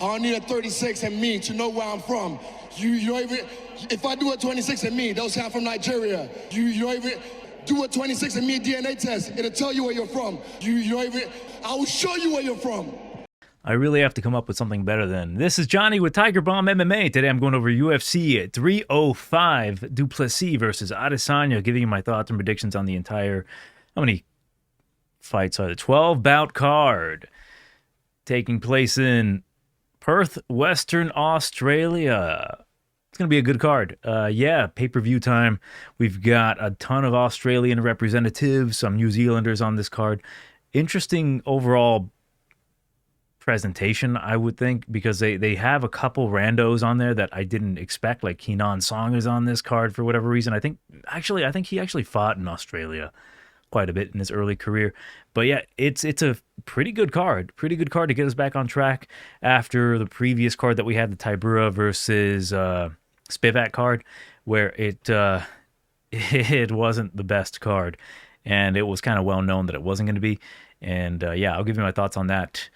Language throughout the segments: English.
I don't need a 36 and me to know where I'm from. You don't even, if I do a 26 and me, they'll say I'm from Nigeria. You don't even do a 26 and me DNA test. It'll tell you where you're from. You don't even, I will show you where you're from. I really have to come up with something better than this. Is Johnny with TigerBomb MMA. Today I'm going over UFC 305, Plessis versus Adesanya, giving you my thoughts and predictions on the entire, how many fights are there? 12-bout card taking place in Perth, Western Australia. It's going to be a good card. Pay-per-view time. We've got a ton of Australian representatives, some New Zealanders on this card. Interesting overall presentation, I would think, because they have a couple randos on there that I didn't expect, like Kenan Song is on this card for whatever reason. I think he actually fought in Australia quite a bit in his early career. But yeah, it's a pretty good card to get us back on track after the previous card that we had, the Tybura versus Spivak card, where it wasn't the best card, and it was kind of well known that it wasn't going to be. And I'll give you my thoughts on that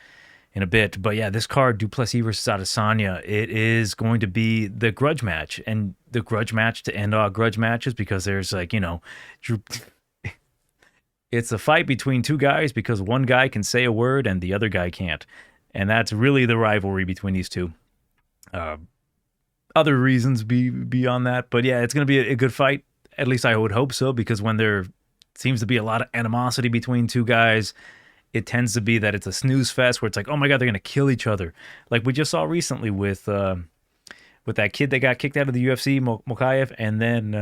in a bit. But yeah, this card, Plessis versus Adesanya, it is going to be the grudge match, and the grudge match to end all grudge matches, because there's it's a fight between two guys because one guy can say a word and the other guy can't. And that's really the rivalry between these two. Other reasons beyond that. But yeah, it's going to be a good fight. At least I would hope so, because when there seems to be a lot of animosity between two guys, it tends to be that it's a snooze fest where it's like, oh my God, they're going to kill each other. Like we just saw recently with that kid that got kicked out of the UFC, Mokaev, and then,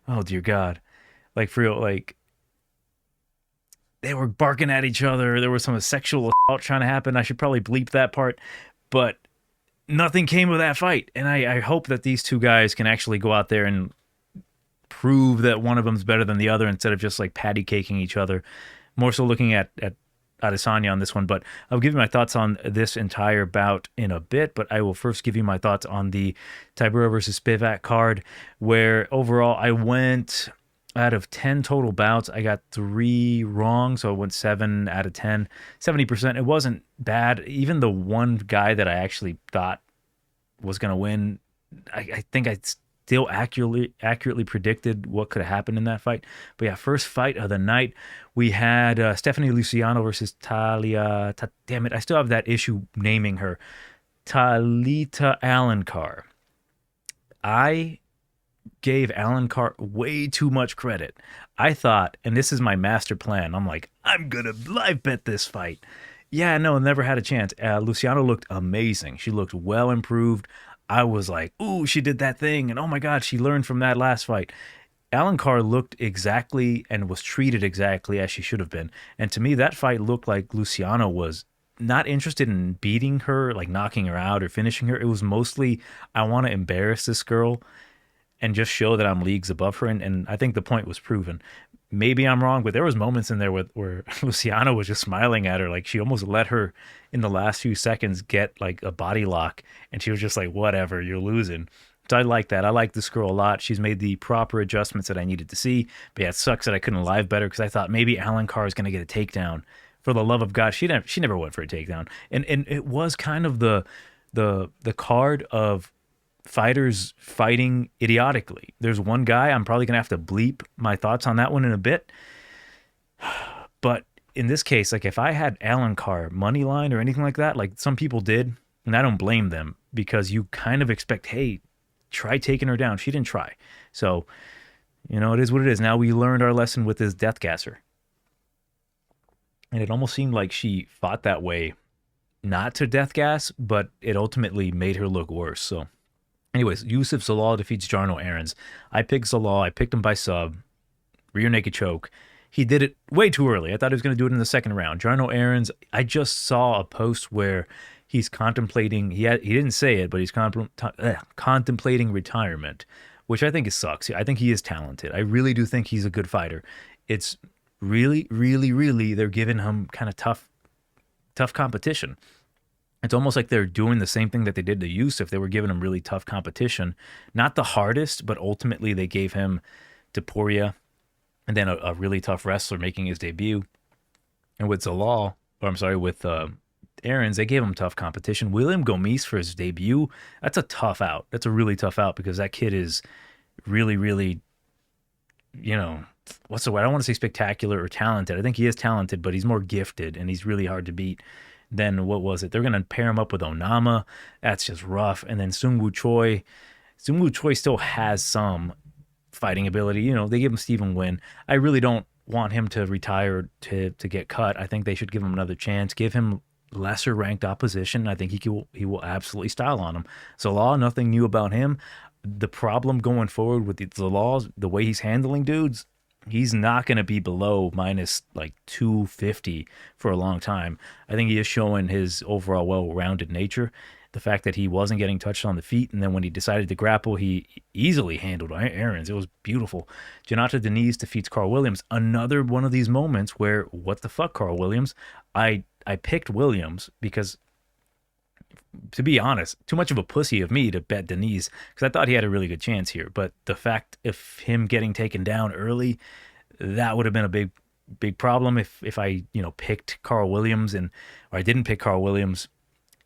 oh dear God, like for real, like they were barking at each other. There was some sexual assault trying to happen. I should probably bleep that part, but nothing came of that fight. And I hope that these two guys can actually go out there and prove that one of them's better than the other, instead of just like patty caking each other. More so looking at Adesanya on this one, but I'll give you my thoughts on this entire bout in a bit. But I will first give you my thoughts on the Tybura versus Spivak card, where overall I went, out of 10 total bouts, I got 3 wrong, so I went 7 out of 10, 70%. It wasn't bad. Even the one guy that I actually thought was going to win, I think I still accurately predicted what could have happened in that fight. But yeah, first fight of the night, we had Stephanie Luciano versus Talia. Damn it, I still have that issue naming her. Talita Alencar. I gave Alencar way too much credit. I thought, and this is my master plan, I'm like, I'm gonna live bet this fight. Yeah, no, never had a chance. Luciano looked amazing. She looked well improved. I was like, ooh, she did that thing, and oh my God, she learned from that last fight. Alencar looked exactly and was treated exactly as she should have been. And to me, that fight looked like Luciano was not interested in beating her, like knocking her out or finishing her. It was mostly, I want to embarrass this girl and just show that I'm leagues above her. And I think the point was proven. Maybe I'm wrong, but there was moments in there where Luciano was just smiling at her. Like she almost let her, in the last few seconds, get like a body lock. And she was just like, whatever, you're losing. So I like that. I like this girl a lot. She's made the proper adjustments that I needed to see. But yeah, it sucks that I couldn't live better, because I thought maybe Alencar is going to get a takedown. For the love of God, she never went for a takedown. And it was kind of the card of fighters fighting idiotically. There's one guy, I'm probably going to have to bleep my thoughts on that one in a bit. But in this case, like if I had Alencar money line or anything like that, like some people did, and I don't blame them, because you kind of expect, hey, try taking her down. She didn't try. So, it is what it is. Now we learned our lesson with this death gasser. And it almost seemed like she fought that way, not to death gas, but it ultimately made her look worse. So anyways, Yusuf Zalal defeats Jarno Aarons. I picked Zalal. I picked him by sub. Rear naked choke. He did it way too early. I thought he was going to do it in the second round. Jarno Aarons, I just saw a post where he's contemplating, he didn't say it, but he's contemplating retirement, which I think sucks. I think he is talented. I really do think he's a good fighter. It's really, really, really, they're giving him kind of tough competition. It's almost like they're doing the same thing that they did to Yusuf. They were giving him really tough competition. Not the hardest, but ultimately they gave him Topuria, and then a really tough wrestler making his debut. And with Zalal, or I'm sorry, with Aarons, they gave him tough competition. William Gomis for his debut, that's a tough out. That's a really tough out because that kid is really, really, what's the word? I don't want to say spectacular or talented. I think he is talented, but he's more gifted and he's really hard to beat than what was it? They're going to pair him up with Onama. That's just rough. And then Sung Woo Choi. Sung Woo Choi still has some fighting ability. They give him Stephen Wynn. I really don't want him to retire to get cut. I think they should give him another chance. Give him lesser ranked opposition. I think he will absolutely style on him. Zalal, nothing new about him. The problem going forward with the laws, the way he's handling dudes, he's not going to be below minus like 250 for a long time. I think he is showing his overall well-rounded nature. The fact that he wasn't getting touched on the feet, and then when he decided to grapple, he easily handled Aarons. It was beautiful. Jonata Denise defeats Carl Williams. Another one of these moments where, what the fuck, Carl Williams? I picked Williams because, to be honest, too much of a pussy of me to bet Denise because I thought he had a really good chance here. But the fact of him getting taken down early, that would have been a big problem if I picked Carl Williams or I didn't pick Carl Williams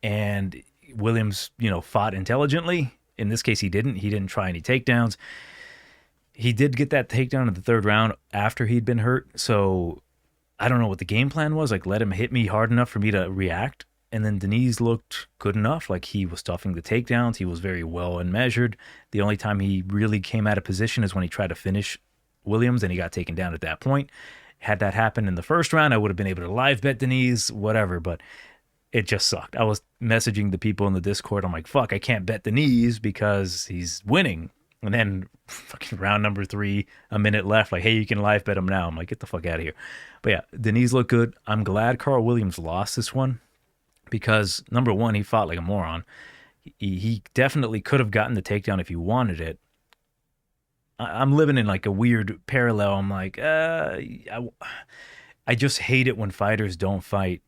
and Williams fought intelligently. In this case, he didn't try any takedowns. He did get that takedown in the third round after he'd been hurt. So I don't know what the game plan was. Like, let him hit me hard enough for me to react. And then Denise looked good enough. Like, he was stuffing the takedowns. He was very well and measured. The only time he really came out of position is when he tried to finish Williams, and he got taken down at that point. Had that happened in the first round, I would have been able to live bet Denise, whatever. But it just sucked. I was messaging the people in the Discord. I'm like, fuck, I can't bet Denise because he's winning. And then fucking round number 3, a minute left. Like, hey, you can live bet him now. I'm like, get the fuck out of here. But yeah, Denise looked good. I'm glad Carl Williams lost this one because, number one, he fought like a moron. He definitely could have gotten the takedown if he wanted it. I'm living in like a weird parallel. I'm like, I just hate it when fighters don't fight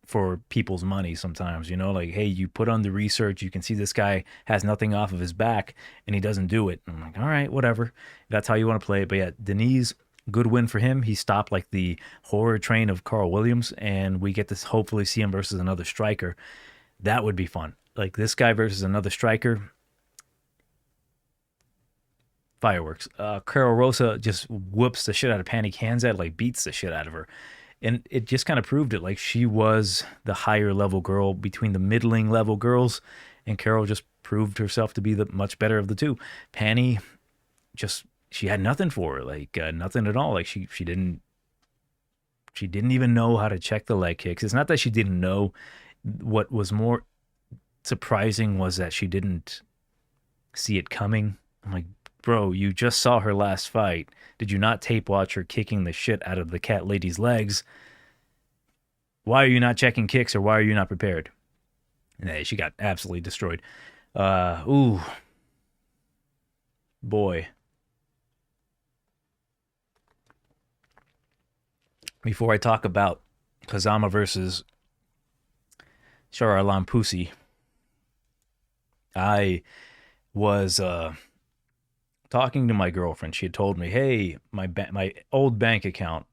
for people's money sometimes, like, hey, you put on the research, you can see this guy has nothing off of his back and he doesn't do it. I'm like, all right, whatever. That's how you want to play it. But yeah, Denise, good win for him. He stopped like the horror train of Carl Williams, and we get to hopefully see him versus another striker. That would be fun. Like, this guy versus another striker. Fireworks. Carol Rosa just whoops the shit out of Panic Hanzad, like beats the shit out of her. And it just kind of proved it. Like, she was the higher level girl between the middling level girls, and Carol just proved herself to be the much better of the two. Panny, she had nothing for her, like nothing at all. Like, she didn't even know how to check the leg kicks. It's not that she didn't know. What was more surprising was that she didn't see it coming. I'm like, bro, you just saw her last fight. Did you not tape watch her kicking the shit out of the cat lady's legs? Why are you not checking kicks, or why are you not prepared? And she got absolutely destroyed. Boy. Before I talk about Kazama versus Shar Alam Pusi, I was talking to my girlfriend. She had told me, hey, my old bank account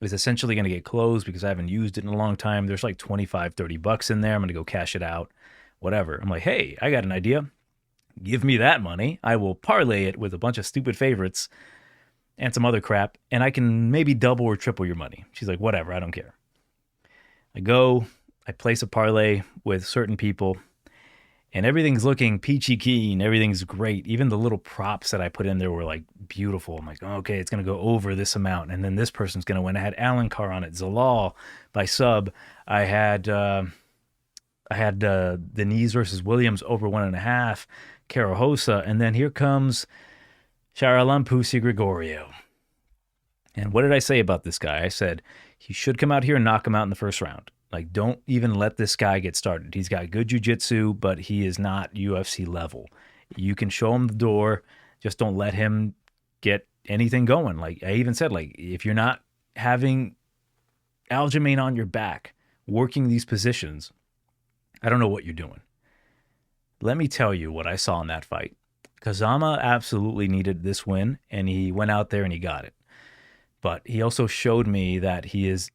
is essentially going to get closed because I haven't used it in a long time. There's like $25-$30 in there. I'm going to go cash it out, whatever. I'm like, hey, I got an idea. Give me that money. I will parlay it with a bunch of stupid favorites and some other crap, and I can maybe double or triple your money. She's like, whatever, I don't care. I place a parlay with certain people, and everything's looking peachy keen. Everything's great. Even the little props that I put in there were like beautiful. I'm like, okay, it's going to go over this amount. And then this person's going to win. I had Alan Carr on it. Zalal by sub. I had Denise versus Williams over 1.5. Carahosa. And then here comes Sharalam Pusi Gregorio. And what did I say about this guy? I said he should come out here and knock him out in the first round. Like, don't even let this guy get started. He's got good jiu-jitsu, but he is not UFC level. You can show him the door. Just don't let him get anything going. Like, I even said, like, if you're not having Aljamain on your back, working these positions, I don't know what you're doing. Let me tell you what I saw in that fight. Kazama absolutely needed this win, and he went out there and he got it. But he also showed me that he is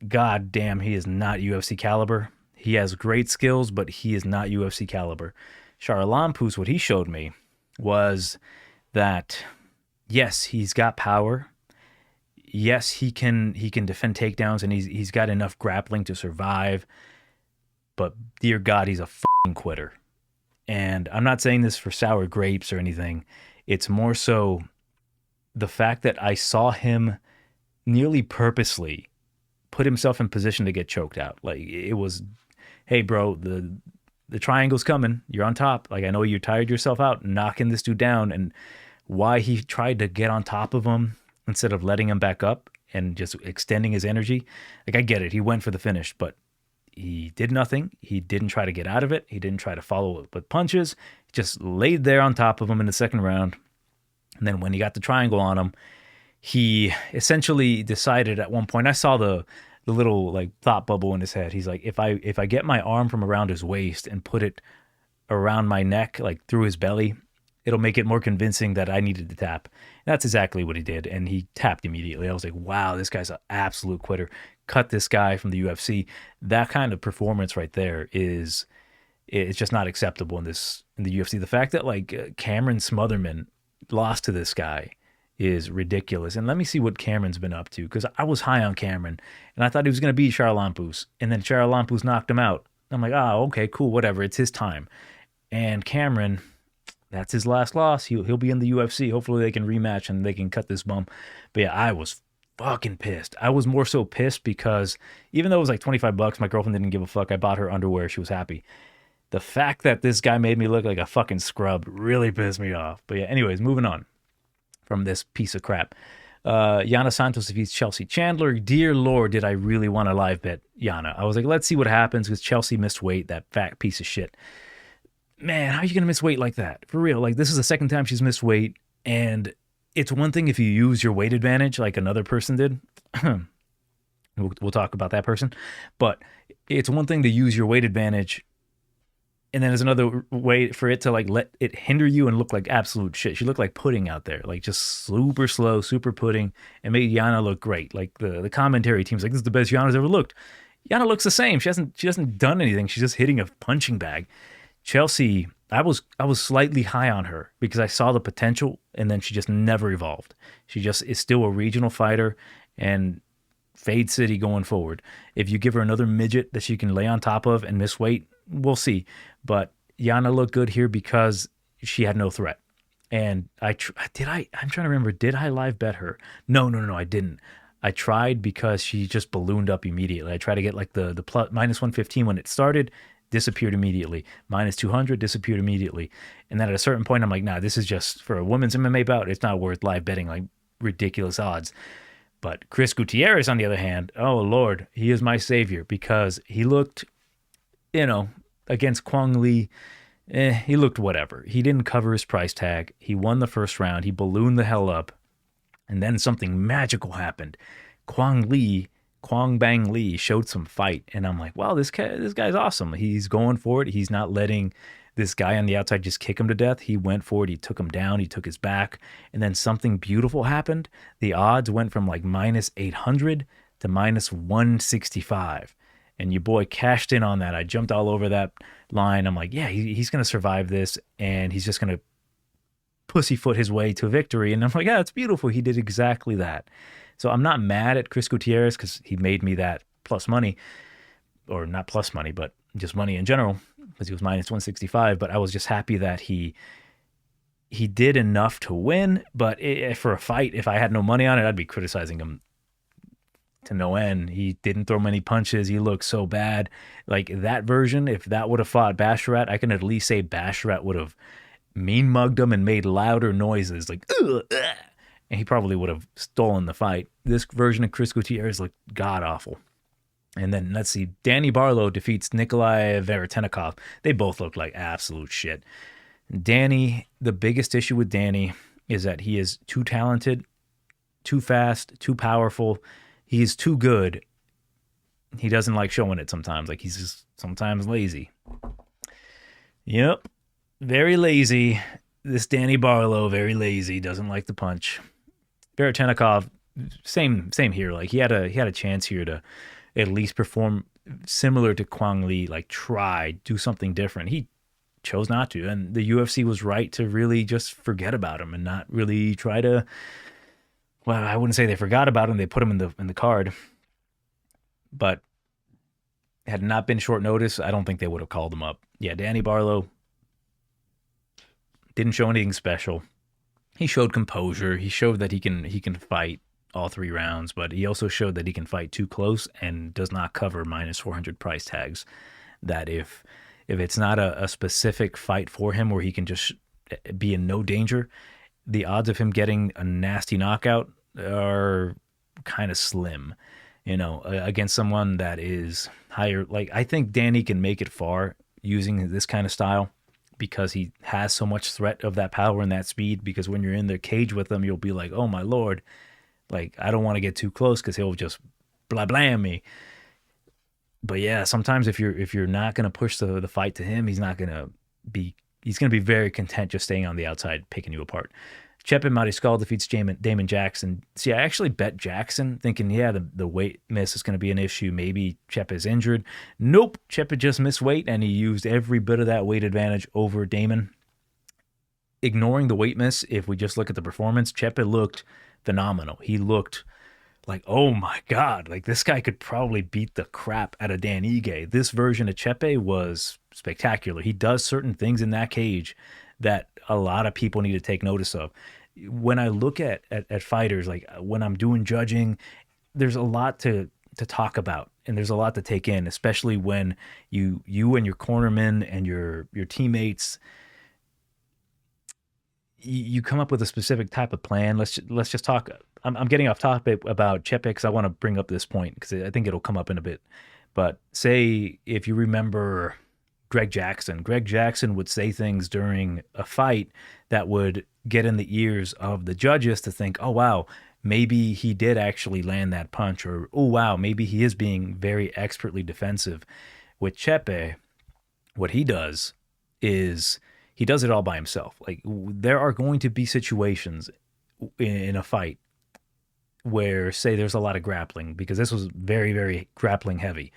God damn, he is not UFC caliber. He has great skills, but he is not UFC caliber. Charalampus, what he showed me was that, yes, he's got power. Yes, he can defend takedowns, and he's got enough grappling to survive. But dear God, he's a fucking quitter. And I'm not saying this for sour grapes or anything. It's more so the fact that I saw him nearly purposely put himself in position to get choked out. Like, it was, hey, bro, the triangle's coming. You're on top. Like, I know you tired yourself out knocking this dude down. And why he tried to get on top of him instead of letting him back up and just extending his energy. Like, I get it. He went for the finish, but he did nothing. He didn't try to get out of it. He didn't try to follow it with punches. He just laid there on top of him in the second round. And then when he got the triangle on him, he essentially decided at one point, I saw the little like thought bubble in his head. He's like, if I get my arm from around his waist and put it around my neck, like through his belly, it'll make it more convincing that I needed to tap. And that's exactly what he did. And he tapped immediately. I was like, wow, this guy's an absolute quitter. Cut this guy from the UFC. That kind of performance right there it's just not acceptable in the UFC. The fact that like Cameron Smotherman lost to this guy is ridiculous. And let me see what Cameron's been up to, because I was high on Cameron and I thought he was going to beat Charalampus, and then Charalampus knocked him out. I'm like, oh, okay, cool, whatever. It's his time. And Cameron, that's his last loss. He'll be in the UFC. Hopefully they can rematch and they can cut this bump. But yeah, I was fucking pissed. I was more so pissed because even though it was like $25, my girlfriend didn't give a fuck. I bought her underwear. She was happy. The fact that this guy made me look like a fucking scrub really pissed me off. But yeah, anyways, moving on from this piece of crap. Yana Santos defeats Chelsea Chandler. Dear Lord, did I really want to live bet Yana. I was like, let's see what happens, because Chelsea missed weight, that fat piece of shit. Man, how are you going to miss weight like that? For real. Like, this is the second time she's missed weight, and it's one thing if you use your weight advantage like another person did. We'll talk about that person. But it's one thing to use your weight advantage, and then there's another way for it to like let it hinder you and look like absolute shit. She looked like pudding out there, like just super slow, super pudding, and made Yana look great. Like the commentary team's like, this is the best Yana's ever looked. Yana looks the same. She hasn't done anything. She's just hitting a punching bag. Chelsea, I was slightly high on her because I saw the potential, and then she just never evolved. She just is still a regional fighter and Fade City going forward. If you give her another midget that she can lay on top of and miss weight, we'll see. But Yana looked good here because she had no threat. And I'm trying to remember, did I live bet her? No, I didn't. I tried because she just ballooned up immediately. I tried to get like the plus minus 115 when it started, disappeared immediately. Minus 200, disappeared immediately. And then at a certain point, I'm like, nah, this is just for a women's MMA bout. It's not worth live betting like ridiculous odds. But Chris Gutierrez, on the other hand, oh Lord, he is my savior, because he looked, against Kwang Lee, he looked whatever. He didn't cover his price tag. He won the first round. He ballooned the hell up. And then something magical happened. Kwang Bang Lee showed some fight. And I'm like, wow, this guy's awesome. He's going for it. He's not letting this guy on the outside just kick him to death. He went for it. He took him down. He took his back. And then something beautiful happened. The odds went from like minus 800 to minus 165. And your boy cashed in on that. I jumped all over that line. I'm like, yeah, he's going to survive this, and he's just going to pussyfoot his way to victory. And I'm like, yeah, it's beautiful. He did exactly that. So I'm not mad at Chris Gutierrez because he made me that plus money, or not plus money, but just money in general, because he was minus 165. But I was just happy that he did enough to win. But for a fight, if I had no money on it, I'd be criticizing him to no end. He didn't throw many punches. He looked so bad. Like that version, if that would have fought Basharat, I can at least say Basharat would have mean mugged him and made louder noises like, ugh, ugh, and he probably would have stolen the fight. This version of Chris Gutierrez looked god awful. And then let's see, Danny Barlow defeats Nikolai Veretennikov. They both look like absolute shit. Danny, the biggest issue with Danny is that he is too talented, too fast, too powerful. He is too good. He doesn't like showing it sometimes. Like, he's just sometimes lazy. Yep. Very lazy. This Danny Barlow, very lazy. Doesn't like to punch. Veretennikov, same here. Like, he had a chance here to at least perform similar to Kwang Lee, like try, do something different. He chose not to. And the UFC was right to really just forget about him and not really try to, well, I wouldn't say they forgot about him. They put him in the card. But had it not been short notice, I don't think they would have called him up. Yeah, Danny Barlow didn't show anything special. He showed composure. He showed that he can fight all 3 rounds, but he also showed that he can fight too close and does not cover minus 400 price tags. That if it's not a specific fight for him where he can just be in no danger, the odds of him getting a nasty knockout are kind of slim, against someone that is higher. Like, I think Danny can make it far using this kind of style because he has so much threat of that power and that speed, because when you're in the cage with him, you'll be like, oh my Lord, like, I don't want to get too close because he'll just blam me. But yeah, sometimes if you're not going to push the fight to him, he's going to be very content just staying on the outside, picking you apart. Chepe Mariscal defeats Damon Jackson. See, I actually bet Jackson, thinking, yeah, the weight miss is going to be an issue. Maybe Chepe is injured. Nope, Chepe just missed weight, and he used every bit of that weight advantage over Damon. Ignoring the weight miss, if we just look at the performance, Chepe looked phenomenal. He looked like, oh my God, like this guy could probably beat the crap out of Dan Ige. This version of Chepe was spectacular. He does certain things in that cage that a lot of people need to take notice of. When I look at fighters, like when I'm doing judging, there's a lot to talk about and there's a lot to take in, especially when you and your cornermen and your teammates, you come up with a specific type of plan. Let's just talk. I'm getting off topic about Chepe because I want to bring up this point because I think it'll come up in a bit. But say if you remember Greg Jackson would say things during a fight that would get in the ears of the judges to think, oh wow, maybe he did actually land that punch, or oh wow, maybe he is being very expertly defensive. With Chepe, what he does is he does it all by himself. Like, there are going to be situations in a fight where, say, there's a lot of grappling, because this was very, very grappling heavy.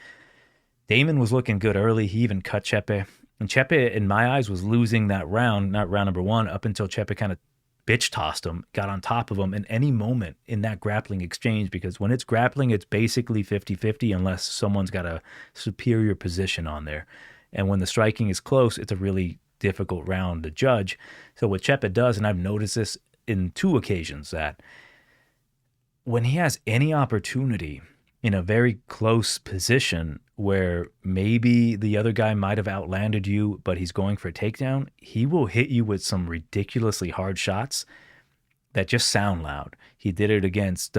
Damon was looking good early. He even cut Chepe. And Chepe, in my eyes, was losing that round, not round number 1, up until Chepe kind of bitch tossed him, got on top of him in any moment in that grappling exchange, because when it's grappling, it's basically 50-50 unless someone's got a superior position on there. And when the striking is close, it's a really difficult round to judge. So what Chepe does, and I've noticed this in 2 occasions, that when he has any opportunity in a very close position where maybe the other guy might have outlanded you, but he's going for a takedown, he will hit you with some ridiculously hard shots that just sound loud. He did it against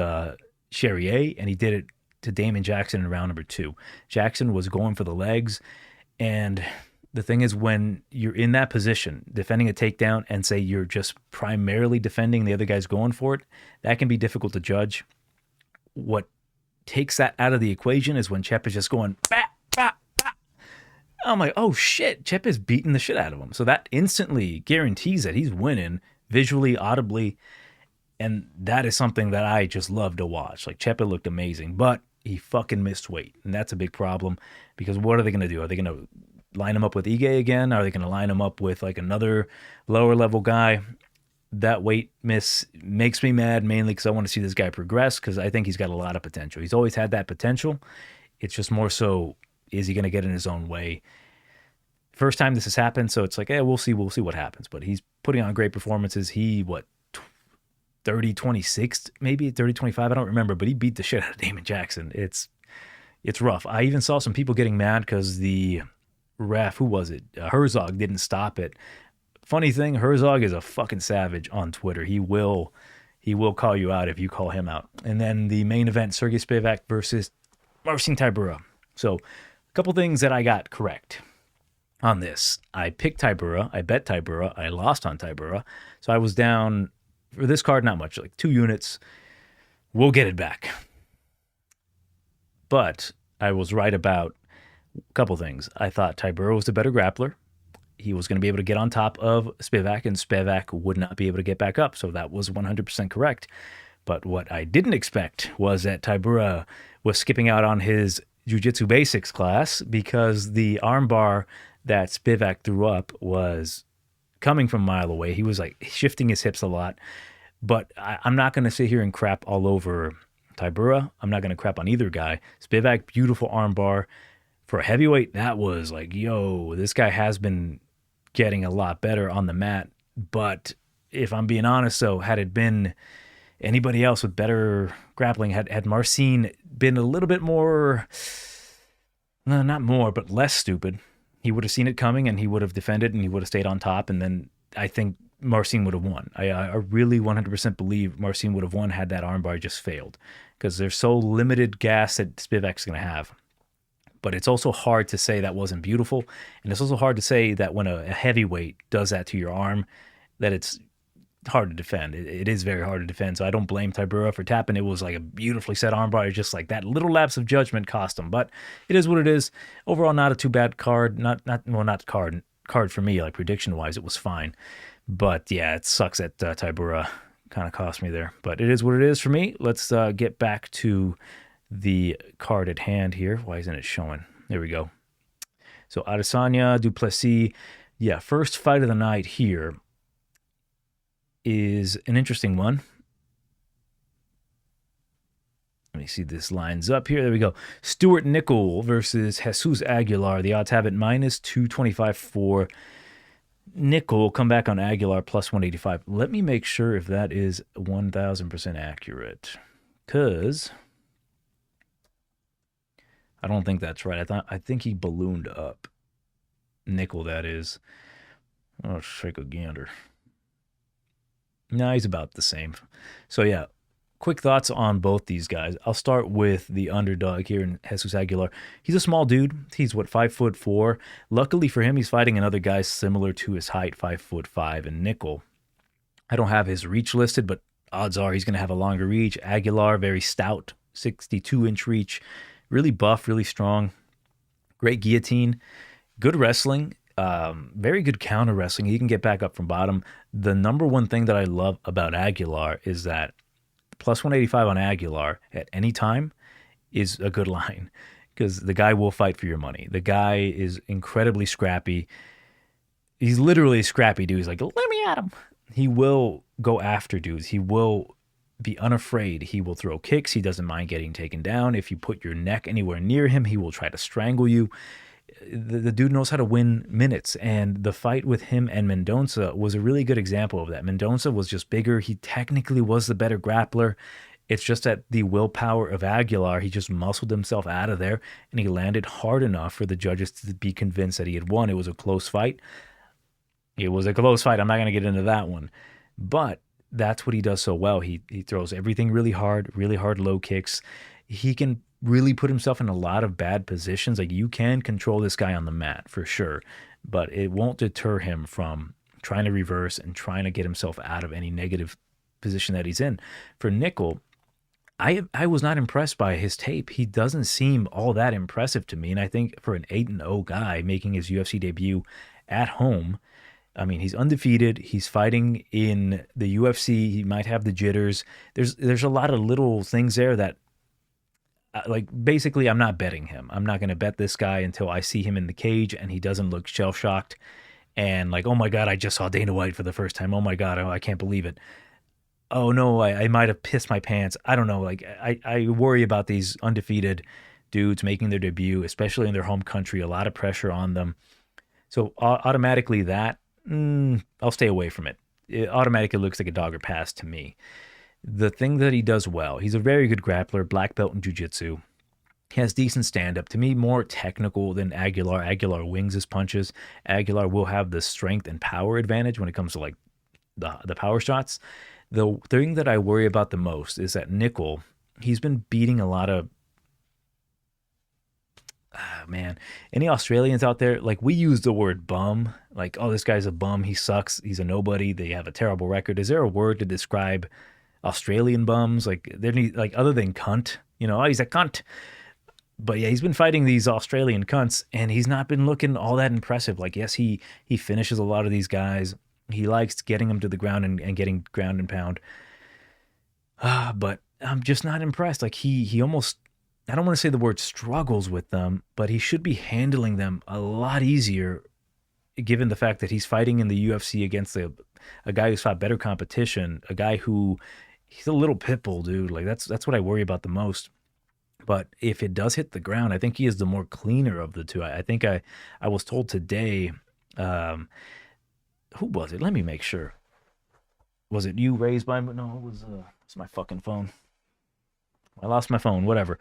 Charrier, and he did it to Damon Jackson in round number 2. Jackson was going for the legs, and the thing is, when you're in that position, defending a takedown, and say you're just primarily defending, the other guy's going for it, that can be difficult to judge. What takes that out of the equation is when Chepe is just going, bah, bah, bah. I'm like, oh shit, Chepe is beating the shit out of him. So that instantly guarantees that he's winning visually, audibly, and that is something that I just love to watch. Like, Chepe looked amazing, but he fucking missed weight, and that's a big problem, because what are they going to do? Are they going to line him up with Ige again? Are they going to line him up with like another lower level guy? That weight miss makes me mad, mainly because I want to see this guy progress, because I think he's got a lot of potential. He's always had that potential. It's just more so, is he going to get in his own way? First time this has happened, so it's like, we'll see what happens. But he's putting on great performances. He, 30-26, maybe 30-25, I don't remember, but he beat the shit out of Damon Jackson. It's rough. I even saw some people getting mad because the ref, who was it? Herzog didn't stop it. Funny thing, Herzog is a fucking savage on Twitter. He will call you out if you call him out. And then the main event, Sergey Spivak versus Marcin Tybura. So a couple things that I got correct on this. I picked Tybura. I bet Tybura. I lost on Tybura. So I was down for this card, not much, like 2 units. We'll get it back. But I was right about a couple things. I thought Tybura was the better grappler. He was going to be able to get on top of Spivak, and Spivak would not be able to get back up. So that was 100% correct. But what I didn't expect was that Tybura was skipping out on his Jiu-Jitsu Basics class because the armbar that Spivak threw up was coming from a mile away. He was like shifting his hips a lot. But I'm not going to sit here and crap all over Tybura. I'm not going to crap on either guy. Spivak, beautiful armbar. For a heavyweight, that was like, yo, this guy has been getting a lot better on the mat. But if I'm being honest, though, had it been anybody else with better grappling, had Marcin been a little bit more, no, not more, but less stupid, he would have seen it coming and he would have defended and he would have stayed on top. And then I think Marcin would have won. I really 100% believe Marcin would have won had that armbar just failed because there's so limited gas that Spivak's going to have. But it's also hard to say that wasn't beautiful. And it's also hard to say that when a heavyweight does that to your arm, that it's hard to defend. It is very hard to defend. So I don't blame Tybura for tapping. It was like a beautifully set armbar. It's just like that little lapse of judgment cost him. But it is what it is. Overall, not a too bad card. Not card for me, like prediction-wise, it was fine. But yeah, it sucks that Tybura kind of cost me there. But it is what it is for me. Let's get back to the card at hand here. Why isn't it showing? There we go. So Adesanya, du Plessis. Yeah, first fight of the night here is an interesting one. Let me see if this lines up here. There we go. Stuart Nicoll versus Jesus Aguilar. The odds have it minus 225 for Nicoll. Come back on Aguilar plus 185. Let me make sure if that is 1,000% accurate. Because I don't think that's right. I think he ballooned up. Nicoll, that is. Oh, shake a gander. No, he's about the same. So yeah, quick thoughts on both these guys. I'll start with the underdog here in Jesus Aguilar. He's a small dude. He's 5'4". Luckily for him, he's fighting another guy similar to his height, 5'5". And Nicoll, I don't have his reach listed, but odds are he's going to have a longer reach. Aguilar, very stout, 62-inch reach. Really buff, really strong. Great guillotine. Good wrestling. Very good counter wrestling. He can get back up from bottom. The number one thing that I love about Aguilar is that plus 185 on Aguilar at any time is a good line because the guy will fight for your money. The guy is incredibly scrappy. He's literally a scrappy dude. He's like, let me at him. He will go after dudes. He will be unafraid. He will throw kicks. He doesn't mind getting taken down. If you put your neck anywhere near him, he will try to strangle you. The dude knows how to win minutes, and the fight with him and Mendonça was a really good example of that. Mendonça was just bigger. He technically was the better grappler. It's just that the willpower of Aguilar, he just muscled himself out of there, and he landed hard enough for the judges to be convinced that he had won. It was a close fight. It was a close fight. I'm not going to get into that one. But that's what he does so well. He throws everything really hard low kicks. He can really put himself in a lot of bad positions. Like, you can control this guy on the mat for sure, but it won't deter him from trying to reverse and trying to get himself out of any negative position that he's in. For Nicoll, I was not impressed by his tape. He doesn't seem all that impressive to me. And I think for an 8-0 guy making his UFC debut at home, I mean, he's undefeated. He's fighting in the UFC. He might have the jitters. There's a lot of little things there that, like, basically, I'm not betting him. I'm not going to bet this guy until I see him in the cage and he doesn't look shell-shocked and like, oh my God, I just saw Dana White for the first time. Oh my God, I can't believe it. Oh no, I might have pissed my pants. I don't know. Like, I worry about these undefeated dudes making their debut, especially in their home country. A lot of pressure on them. So automatically that, I'll stay away from it. It automatically looks like a dog or pass to me. The thing that he does well, he's a very good grappler, black belt in jiu-jitsu. He has decent stand-up. To me, more technical than Aguilar. Aguilar wings his punches. Aguilar will have the strength and power advantage when it comes to like the power shots. The thing that I worry about the most is that Nicoll, he's been beating a lot of, any Australians out there, like, we use the word bum, like, oh, this guy's a bum, he sucks, he's a nobody, they have a terrible record. Is there a word to describe Australian bums? Like, they're like, other than cunt, oh, he's a cunt. But yeah, he's been fighting these Australian cunts, and he's not been looking all that impressive. Like, yes, he finishes a lot of these guys. He likes getting them to the ground and getting ground and pound. But I'm just not impressed. Like, he almost, I don't want to say the word struggles with them, but he should be handling them a lot easier given the fact that he's fighting in the UFC against a guy who's fought better competition, a guy who he's a little pit bull, dude. Like that's what I worry about the most. But if it does hit the ground, I think he is the more cleaner of the two. I think I was told today, who was it? Let me make sure. Was it you, Raised by? No, it was it's my fucking phone. I lost my phone. Whatever.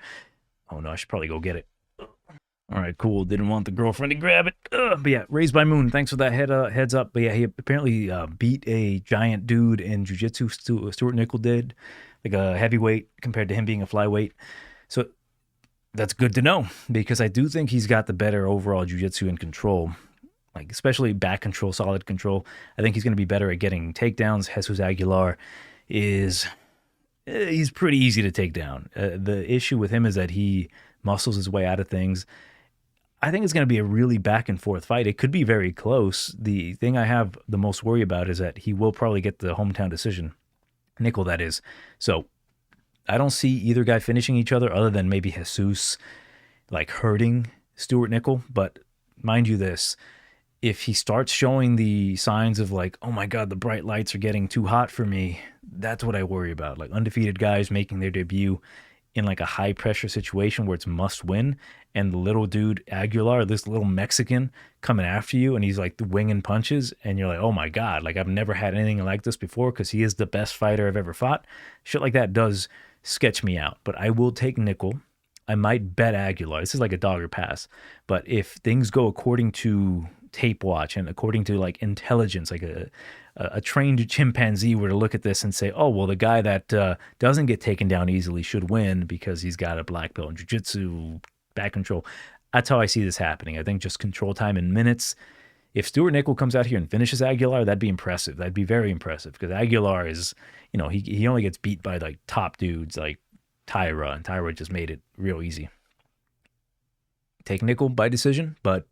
Oh no, I should probably go get it. All right, cool. Didn't want the girlfriend to grab it. But yeah, Raised by Moon. Thanks for that heads up. But yeah, he apparently beat a giant dude in jiu-jitsu. Stuart Nicoll did, like a heavyweight compared to him being a flyweight. So that's good to know because I do think he's got the better overall jiu-jitsu and control, like especially back control, solid control. I think he's going to be better at getting takedowns. Jesus Aguilar he's pretty easy to take down. The issue with him is that he muscles his way out of things. I think it's going to be a really back and forth fight. It could be very close. The thing I have the most worry about is that he will probably get the hometown decision. Nicoll, that is. So I don't see either guy finishing each other other than maybe Jesus like hurting Stuart Nicoll. But mind you this, if he starts showing the signs of like, oh my God, the bright lights are getting too hot for me, that's what I worry about. Like undefeated guys making their debut in like a high pressure situation where it's must win, and the little dude Aguilar, this little Mexican coming after you, and he's like winging punches, and you're like, oh my God, like I've never had anything like this before because he is the best fighter I've ever fought. Shit like that does sketch me out, but I will take Nicoll. I might bet Aguilar. This is like a dog or pass, but if things go according to tape watch and according to like intelligence, like a trained chimpanzee were to look at this and say, oh, well, the guy that doesn't get taken down easily should win because he's got a black belt in jiu-jitsu, back control. That's how I see this happening. I think just control time in minutes. If Stuart Nicoll comes out here and finishes Aguilar, that'd be impressive. That'd be very impressive because Aguilar is, he only gets beat by like top dudes like Tyra, and Tyra just made it real easy. Take Nicoll by decision, but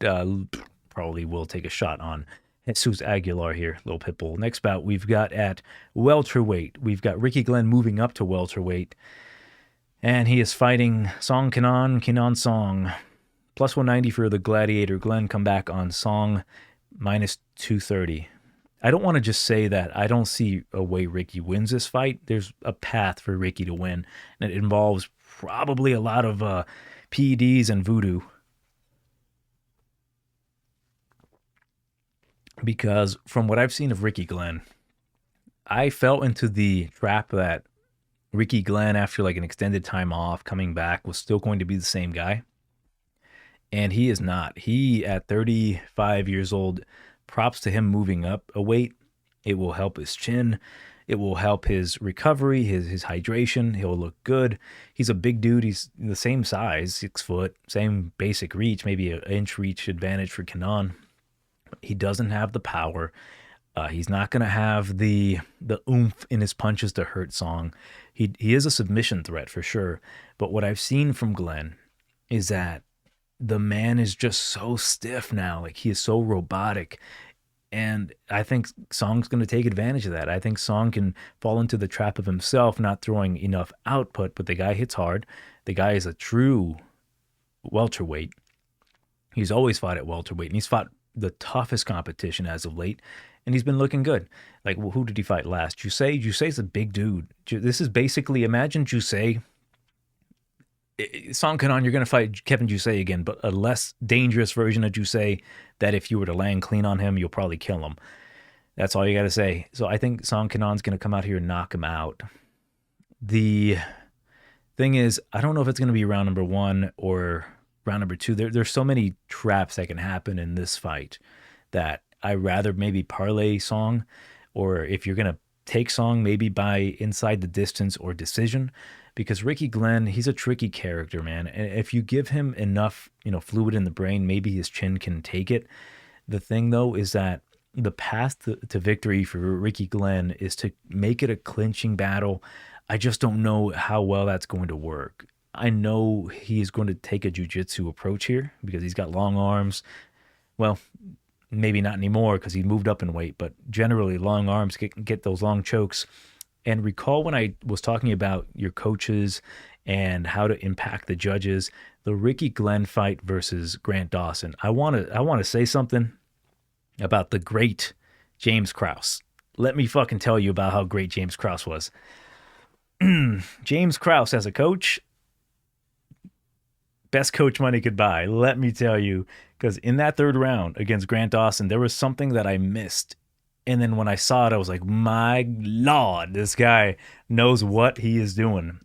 probably will take a shot on Jesus Aguilar here, little pitbull. Next bout we've got at welterweight. We've got Ricky Glenn moving up to welterweight, and he is fighting Song Kenan Song. Plus 190 for the Gladiator. Glenn come back on Song, minus 230. I don't want to just say that I don't see a way Ricky wins this fight. There's a path for Ricky to win, and it involves probably a lot of PEDs and voodoo. Because from what I've seen of Ricky Glenn, I fell into the trap that Ricky Glenn, after like an extended time off, coming back, was still going to be the same guy. And he is not. He, at 35 years old, props to him moving up a weight. It will help his chin. It will help his recovery, his hydration. He'll look good. He's a big dude. He's the same size, 6 foot, same basic reach, maybe an inch reach advantage for Kenan. He doesn't have the power. He's not going to have the oomph in his punches to hurt Song. He is a submission threat for sure. But what I've seen from Glenn is that the man is just so stiff now. Like he is so robotic. And I think Song's going to take advantage of that. I think Song can fall into the trap of himself not throwing enough output, but the guy hits hard. The guy is a true welterweight. He's always fought at welterweight, and he's fought the toughest competition as of late, and he's been looking good. Like, well, who did he fight last? Jusei's a big dude. This is basically, imagine Jusei. Song Kenan, you're going to fight Kevin Jusei again, but a less dangerous version of Jusei that if you were to land clean on him, you'll probably kill him. That's all you got to say. So I think Song Kenan's going to come out here and knock him out. The thing is, I don't know if it's going to be round number 1 or round number 2. There's so many traps that can happen in this fight that I rather maybe parlay Song, or if you're going to take Song, maybe by inside the distance or decision, because Ricky Glenn, he's a tricky character, man. And if you give him enough, fluid in the brain, maybe his chin can take it. The thing though is that the path to victory for Ricky Glenn is to make it a clinching battle. I just don't know how well that's going to work. I know he's going to take a jiu-jitsu approach here because he's got long arms. Well, maybe not anymore because he moved up in weight, but generally long arms get those long chokes. And recall when I was talking about your coaches and how to impact the judges. The Ricky Glenn fight versus Grant Dawson. I want to say something about the great James Krause. Let me fucking tell you about how great James Krause was. James Krause as a coach, best coach money could buy. Let me tell you, because in that third round against Grant Dawson, there was something that I missed. And then when I saw it, I was like, my Lord, this guy knows what he is doing.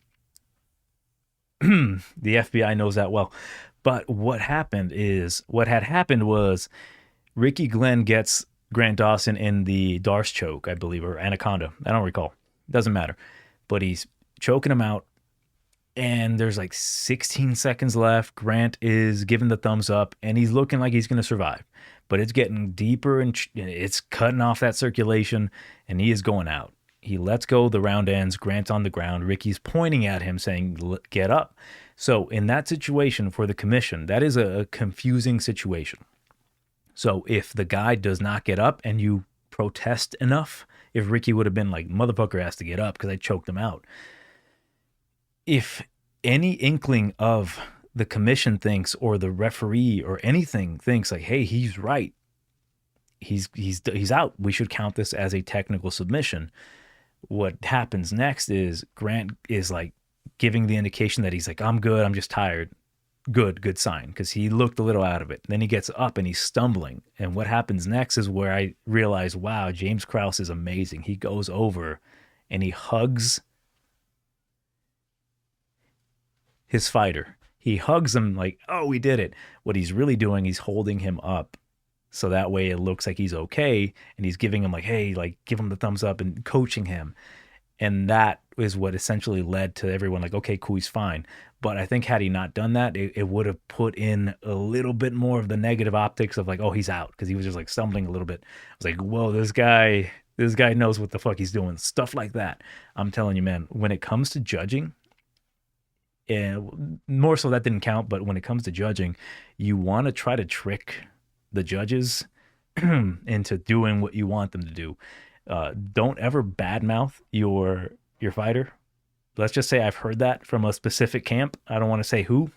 The FBI knows that well. But what had happened was Ricky Glenn gets Grant Dawson in the Darce choke, I believe, or Anaconda. I don't recall. Doesn't matter. But he's choking him out. And there's like 16 seconds left. Grant is giving the thumbs up, and he's looking like he's going to survive. But it's getting deeper, and it's cutting off that circulation, and he is going out. He lets go, the round ends, Grant's on the ground. Ricky's pointing at him saying, get up. So in that situation for the commission, that is a confusing situation. So if the guy does not get up and you protest enough, if Ricky would have been like, motherfucker has to get up because I choked him out. If any inkling of the commission thinks, or the referee or anything thinks like, hey, he's right, he's out, we should count this as a technical submission. What happens next is Grant is like giving the indication that he's like, I'm good, I'm just tired. Good sign, because he looked a little out of it. Then he gets up and he's stumbling. And what happens next is where I realize, wow, James Krause is amazing. He goes over and he hugs his fighter. He hugs him like, oh, we did it. What he's really doing, he's holding him up. So that way it looks like he's okay. And he's giving him like, hey, like give him the thumbs up and coaching him. And that is what essentially led to everyone like, okay, cool, he's fine. But I think had he not done that, it would have put in a little bit more of the negative optics of like, oh, he's out. Because he was just like stumbling a little bit. I was like, whoa, this guy knows what the fuck he's doing. Stuff like that. I'm telling you, man, when it comes to judging, and more so that didn't count, but when it comes to judging, you want to try to trick the judges into doing what you want them to do. Don't ever badmouth your fighter. Let's just say I've heard that from a specific camp. I don't want to say who,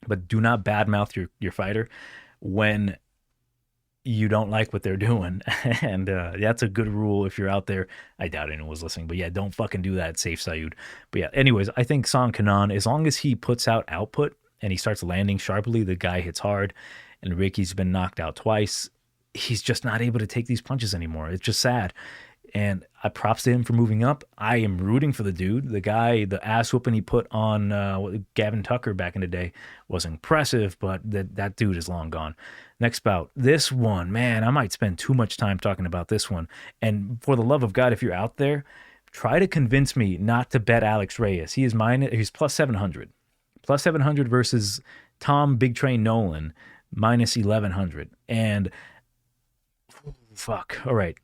but do not badmouth your fighter when you don't like what they're doing. And that's a good rule if you're out there. I doubt anyone was listening, but yeah, don't fucking do that, Safe Sayud. But yeah, anyways, I think Song Kanan, as long as he puts out output and he starts landing sharply, the guy hits hard. And Ricky's been knocked out twice. He's just not able to take these punches anymore. It's just sad. And I props to him for moving up. I am rooting for the dude. The guy, the ass whooping he put on Gavin Tucker back in the day was impressive, but that dude is long gone. Next bout. This one, man, I might spend too much time talking about this one. And for the love of God, if you're out there, try to convince me not to bet Alex Reyes. He's plus 700. Plus 700 versus Tom Big Train Nolan, minus 1100. And fuck. All right.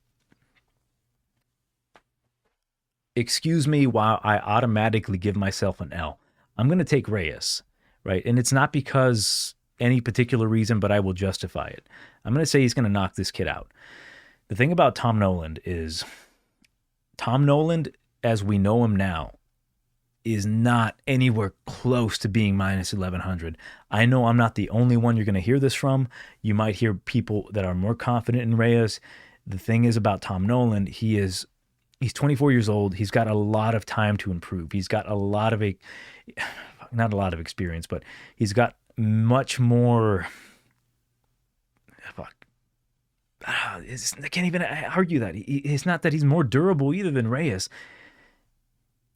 Excuse me while I automatically give myself an L. I'm going to take Reyes, right? And it's not because any particular reason, but I will justify it. I'm going to say he's going to knock this kid out. The thing about Tom Nolan is Tom Nolan, as we know him now, is not anywhere close to being minus 1100. I know I'm not the only one you're going to hear this from. You might hear people that are more confident in Reyes. The thing is about Tom Nolan, he's 24 years old. He's got a lot of time to improve. He's got not a lot of experience, but he's got much more. I can't even argue that. It's not that he's more durable either than Reyes.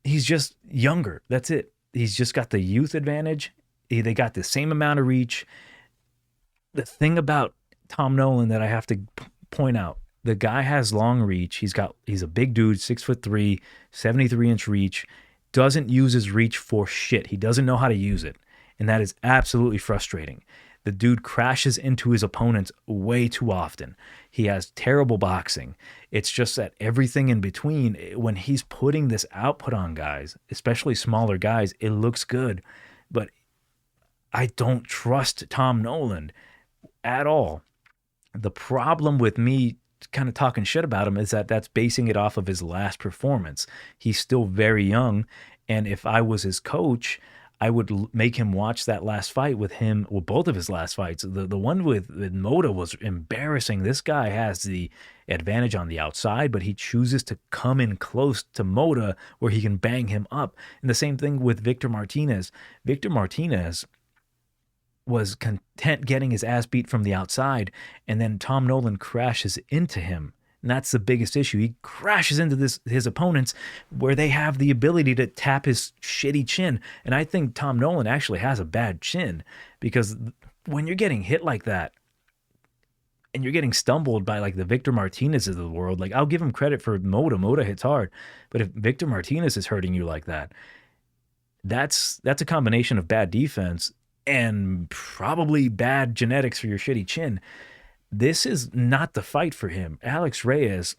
He's just younger. That's it. He's just got the youth advantage. They got the same amount of reach. The thing about Tom Nolan that I have to point out, the guy has long reach. He's a big dude, 6'3", 73-inch reach. Doesn't use his reach for shit. He doesn't know how to use it. And that is absolutely frustrating. The dude crashes into his opponents way too often. He has terrible boxing. It's just that everything in between, when he's putting this output on guys, especially smaller guys, it looks good. But I don't trust Tom Nolan at all. The problem with me kind of talking shit about him is that that's basing it off of his last performance. He's still very young, And if I was his coach, I would make him watch that last fight with him, well, both of his last fights. The one with Mota was embarrassing. This guy has the advantage on the outside, but he chooses to come in close to Mota where he can bang him up. And the same thing with Victor Martinez. Victor Martinez was content getting his ass beat from the outside, and then Tom Nolan crashes into him. And that's the biggest issue. He crashes into his opponents where they have the ability to tap his shitty chin. And I think Tom Nolan actually has a bad chin, because when you're getting hit like that and you're getting stumbled by like the Victor Martinez of the world, like I'll give him credit for Mota. Mota hits hard. But if Victor Martinez is hurting you like that, that's a combination of bad defense and probably bad genetics for your shitty chin. This is not the fight for him. Alex Reyes,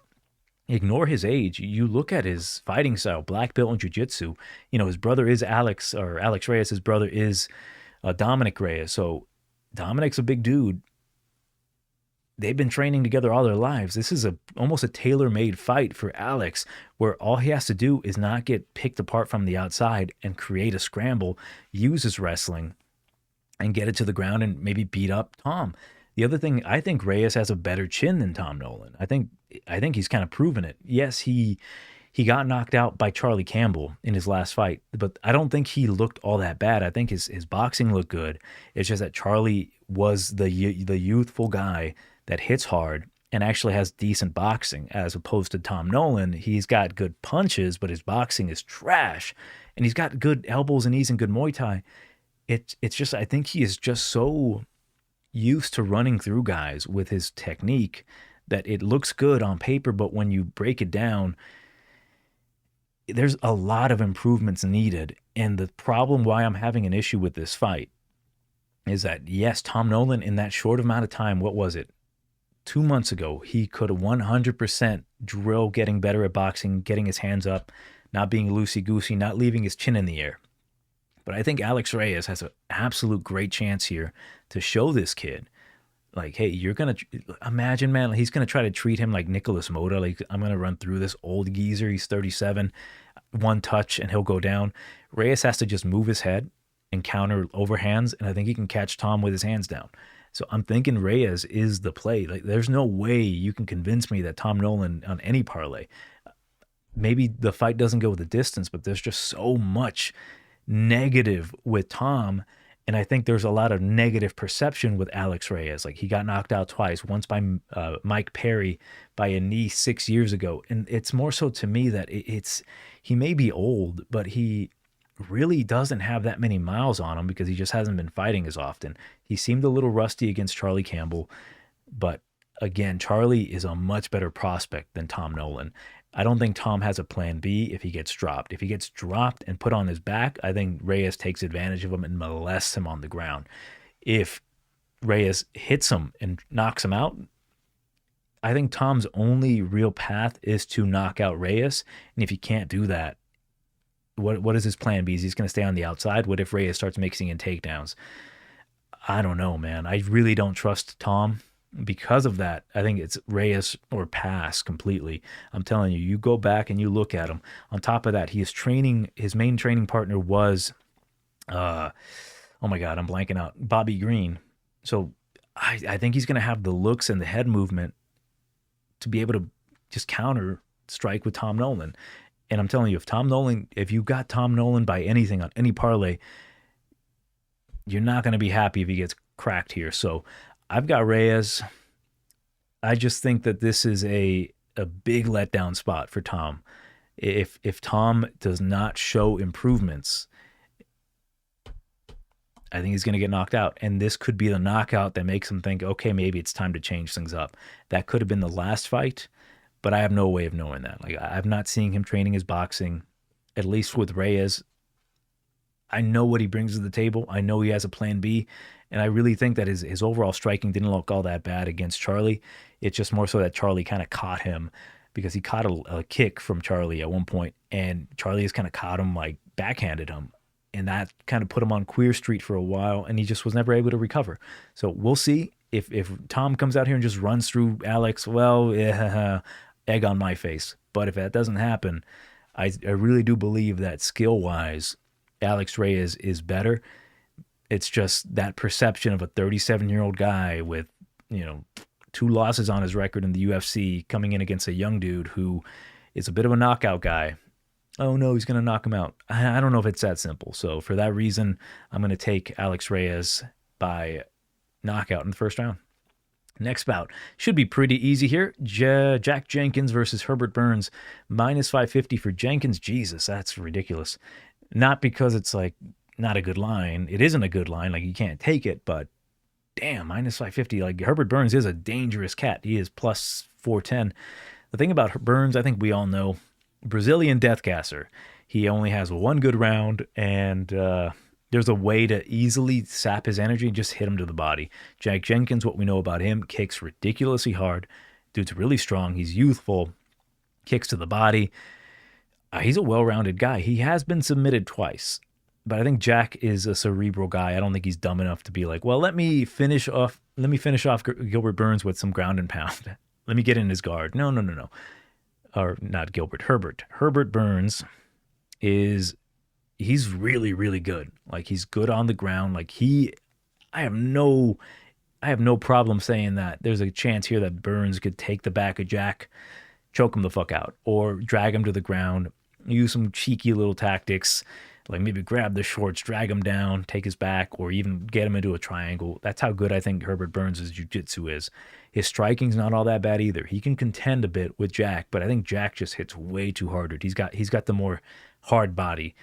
ignore his age. You look at his fighting style, black belt in jiu-jitsu. You know, his brother is Alex Reyes. His brother is Dominic Reyes. So Dominic's a big dude. They've been training together all their lives. This is almost a tailor-made fight for Alex, where all he has to do is not get picked apart from the outside and create a scramble, use his wrestling, and get it to the ground and maybe beat up Tom. The other thing, I think Reyes has a better chin than Tom Nolan. I think he's kind of proven it. Yes, he got knocked out by Charlie Campbell in his last fight, but I don't think he looked all that bad. I think his boxing looked good. It's just that Charlie was the youthful guy that hits hard and actually has decent boxing, as opposed to Tom Nolan. He's got good punches, but his boxing is trash, and he's got good elbows and knees and good Muay Thai. It's just, I think he is just so used to running through guys with his technique that it looks good on paper, but when you break it down, there's a lot of improvements needed. And the problem why I'm having an issue with this fight is that, yes, Tom Nolan, in that short amount of time, what was it, 2 months ago, he could 100% drill getting better at boxing, getting his hands up, not being loosey-goosey, not leaving his chin in the air. But I think Alex Reyes has an absolute great chance here to show this kid, like, hey, you're going to imagine, man, he's going to try to treat him like Nicolas Mota. Like, I'm going to run through this old geezer. He's 37, one touch and he'll go down. Reyes has to just move his head and counter overhands, and I think he can catch Tom with his hands down. So I'm thinking Reyes is the play. Like, there's no way you can convince me that Tom Nolan on any parlay. Maybe the fight doesn't go the distance, but there's just so much negative with Tom, and I think there's a lot of negative perception with Alex Reyes. Like, he got knocked out twice, once by Mike Perry by a knee 6 years ago, and it's more so to me that he may be old, but he really doesn't have that many miles on him because he just hasn't been fighting as often. He seemed a little rusty against Charlie Campbell, but again, Charlie is a much better prospect than Tom Nolan. I don't think Tom has a plan B if he gets dropped. If he gets dropped and put on his back, I think Reyes takes advantage of him and molests him on the ground. If Reyes hits him and knocks him out, I think Tom's only real path is to knock out Reyes. And if he can't do that, what is his plan B? Is he's going to stay on the outside? What if Reyes starts mixing in takedowns? I don't know, man. I really don't trust Tom. Because of that, I think it's Reyes or pass completely. I'm telling you, you go back and you look at him. On top of that, he is training, his main training partner was, oh my God, I'm blanking out, Bobby Green. So I think he's going to have the looks and the head movement to be able to just counter strike with Tom Nolan. And I'm telling you, if you got Tom Nolan by anything on any parlay, you're not going to be happy if he gets cracked here. So I've got Reyes. I just think that this is a big letdown spot for Tom. If Tom does not show improvements, I think he's going to get knocked out. And this could be the knockout that makes him think, okay, maybe it's time to change things up. That could have been the last fight, but I have no way of knowing that. Like, I'm not seeing him training his boxing, at least with Reyes. I know what he brings to the table. I know he has a plan B. And I really think that his overall striking didn't look all that bad against Charlie. It's just more so that Charlie kind of caught him, because he caught a kick from Charlie at one point, and Charlie has kind of caught him, like backhanded him. And that kind of put him on Queer Street for a while, and he just was never able to recover. So we'll see if Tom comes out here and just runs through Alex. Well, egg on my face. But if that doesn't happen, I really do believe that skill-wise, Alex Reyes is better. It's just that perception of a 37-year-old guy with, 2 losses on his record in the UFC coming in against a young dude who is a bit of a knockout guy. Oh no, he's going to knock him out. I don't know if it's that simple. So for that reason, I'm going to take Alex Reyes by knockout in the first round. Next bout should be pretty easy here. Jack Jenkins versus Herbert Burns, minus 550 for Jenkins. Jesus, that's ridiculous. Not because it's like not a good line. It isn't a good line. Like, you can't take it, but damn, minus 550. Like, Herbert Burns is a dangerous cat. He is plus 410. The thing about Burns, I think we all know, Brazilian deathgasser. He only has one good round, and there's a way to easily sap his energy and just hit him to the body. Jack Jenkins, what we know about him, kicks ridiculously hard. Dude's really strong. He's youthful. Kicks to the body. He's a well-rounded guy. He has been submitted twice. But I think Jack is a cerebral guy. I don't think he's dumb enough to be like, well, let me finish off Gilbert Burns with some ground and pound. Let me get in his guard. No. Or not Gilbert, Herbert. Herbert Burns he's really, really good. Like, he's good on the ground. Like, I have no problem saying that there's a chance here that Burns could take the back of Jack, choke him the fuck out, or drag him to the ground, use some cheeky little tactics, like maybe grab the shorts, drag him down, take his back, or even get him into a triangle. That's how good I think Herbert Burns' jiu-jitsu is. His striking's not all that bad either. He can contend a bit with Jack, but I think Jack just hits way too hard. He's got the more hard body.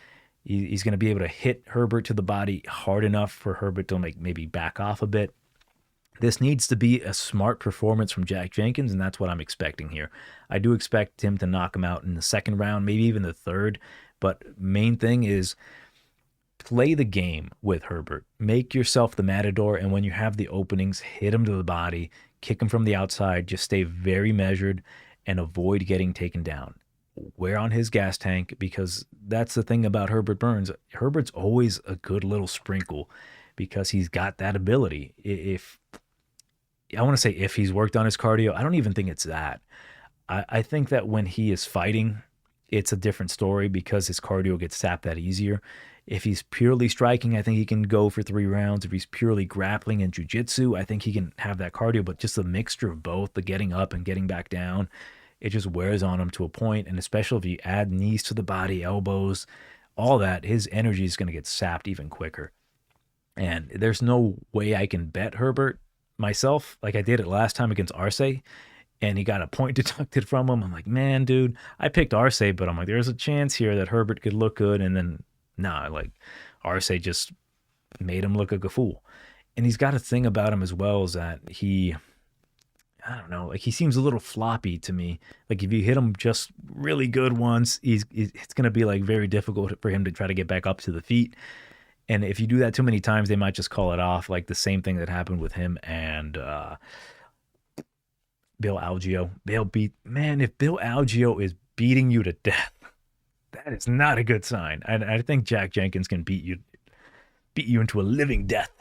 He's going to be able to hit Herbert to the body hard enough for Herbert to maybe back off a bit. This needs to be a smart performance from Jack Jenkins, and that's what I'm expecting here. I do expect him to knock him out in the second round, maybe even the third. But main thing is play the game with Herbert. Make yourself the matador, and when you have the openings, hit him to the body, kick him from the outside. Just stay very measured and avoid getting taken down. Wear on his gas tank, because that's the thing about Herbert Burns. Herbert's always a good little sprinkle because he's got that ability. If he's worked on his cardio, I don't even think it's that. I think that when he is fighting, it's a different story because his cardio gets sapped that easier. If he's purely striking, I think he can go for 3 rounds. If he's purely grappling and jiu-jitsu, I think he can have that cardio, but just a mixture of both, the getting up and getting back down, it just wears on him to a point. And especially if you add knees to the body, elbows, all that, his energy is going to get sapped even quicker. And there's no way I can bet Herbert myself like I did it last time against Arce, and he got a point deducted from him. I'm like, man, dude, I picked Arce, but I'm like, there's a chance here that Herbert could look good. And then, like Arce just made him look like a fool. And he's got a thing about him as well, is that he seems a little floppy to me. Like, if you hit him just really good once, it's going to be like very difficult for him to try to get back up to the feet. And if you do that too many times, they might just call it off, like the same thing that happened with him and Bill Algeo. If Bill Algeo is beating you to death, that is not a good sign. And I think Jack Jenkins can beat you into a living death.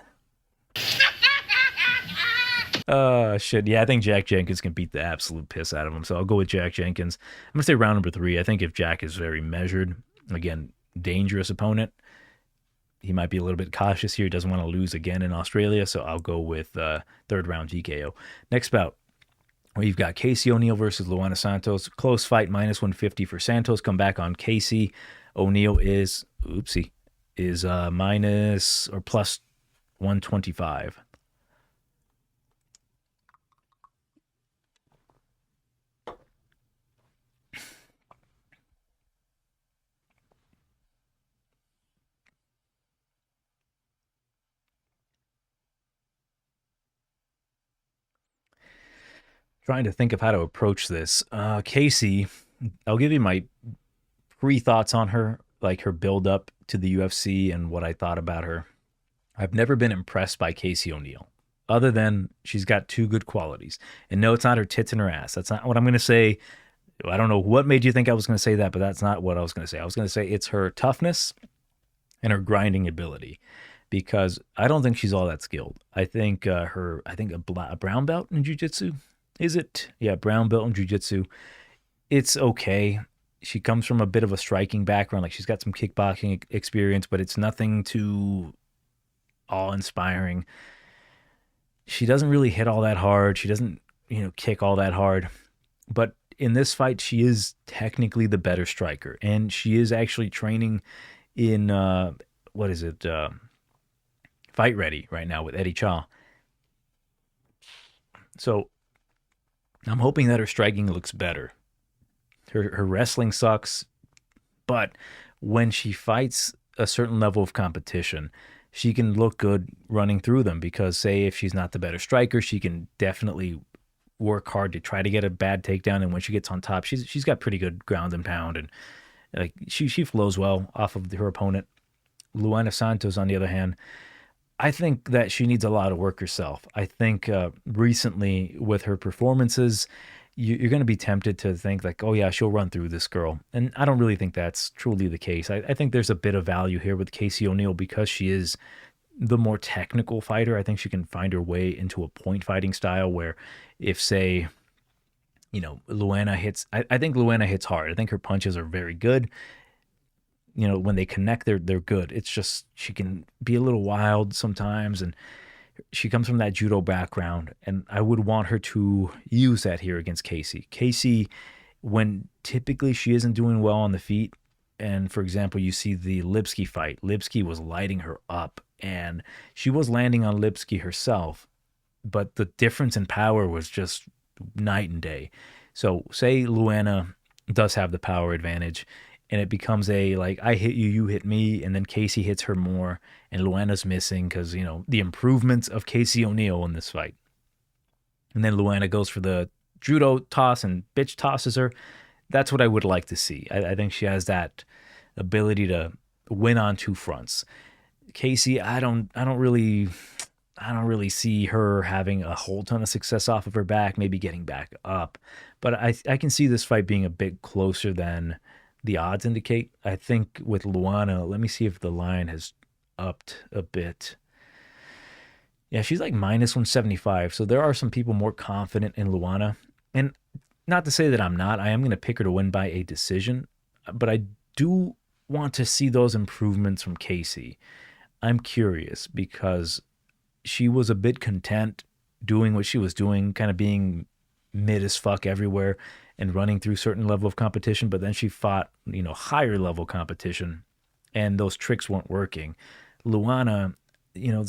Shit. Yeah, I think Jack Jenkins can beat the absolute piss out of him. So I'll go with Jack Jenkins. I'm going to say round number 3. I think if Jack is very measured, again, dangerous opponent, he might be a little bit cautious here. He doesn't want to lose again in Australia. So I'll go with third round TKO. Next bout, we've got Casey O'Neill versus Luana Santos. Close fight, minus 150 for Santos. Come back on Casey. O'Neill is minus or plus 125. Trying to think of how to approach this. Casey, I'll give you my pre-thoughts on her, like her build up to the UFC and what I thought about her. I've never been impressed by Casey O'Neill, other than she's got 2 good qualities. And no, it's not her tits and her ass. That's not what I'm going to say. I don't know what made you think I was going to say that, but that's not what I was going to say. I was going to say it's her toughness and her grinding ability, because I don't think she's all that skilled. I think a brown belt in jiu-jitsu. Is it? Yeah, brown belt in jiu-jitsu. It's okay. She comes from a bit of a striking background. Like she's got some kickboxing experience, but it's nothing too awe-inspiring. She doesn't really hit all that hard. She doesn't, kick all that hard. But in this fight, she is technically the better striker, and she is actually training in Fight Ready right now with Eddie Cha. So I'm hoping that her striking looks better. Her wrestling sucks, but when she fights a certain level of competition, she can look good running through them, because say if she's not the better striker, she can definitely work hard to try to get a bad takedown, and when she gets on top, she's got pretty good ground and pound, and like she flows well off of her opponent. Luana Santos, on the other hand, I think that she needs a lot of work herself. I think recently with her performances, you're going to be tempted to think like, oh yeah, she'll run through this girl. And I don't really think that's truly the case. I think there's a bit of value here with Casey O'Neill because she is the more technical fighter. I think she can find her way into a point fighting style where if, say, Luana hits, I think Luana hits hard. I think her punches are very good. When they connect, they're good. It's just she can be a little wild sometimes, and she comes from that judo background, and I would want her to use that here against Casey. Casey, when typically she isn't doing well on the feet, and for example, you see the Lipski fight, Lipski was lighting her up, and she was landing on Lipski herself, but the difference in power was just night and day. So say Luana does have the power advantage, and it becomes I hit you, you hit me, and then Casey hits her more, and Luana's missing because, the improvements of Casey O'Neill in this fight. And then Luana goes for the judo toss and bitch tosses her. That's what I would like to see. I think she has that ability to win on two fronts. Casey, I don't really see her having a whole ton of success off of her back, maybe getting back up. But I can see this fight being a bit closer than the odds indicate. I think with Luana, let me see if the line has upped a bit. Yeah, she's like minus 175. So there are some people more confident in Luana. And not to say that I'm not. I am going to pick her to win by a decision. But I do want to see those improvements from Casey. I'm curious because she was a bit content doing what she was doing, kind of being mid as fuck everywhere and running through certain level of competition, but then she fought, higher level competition, and those tricks weren't working. Luana,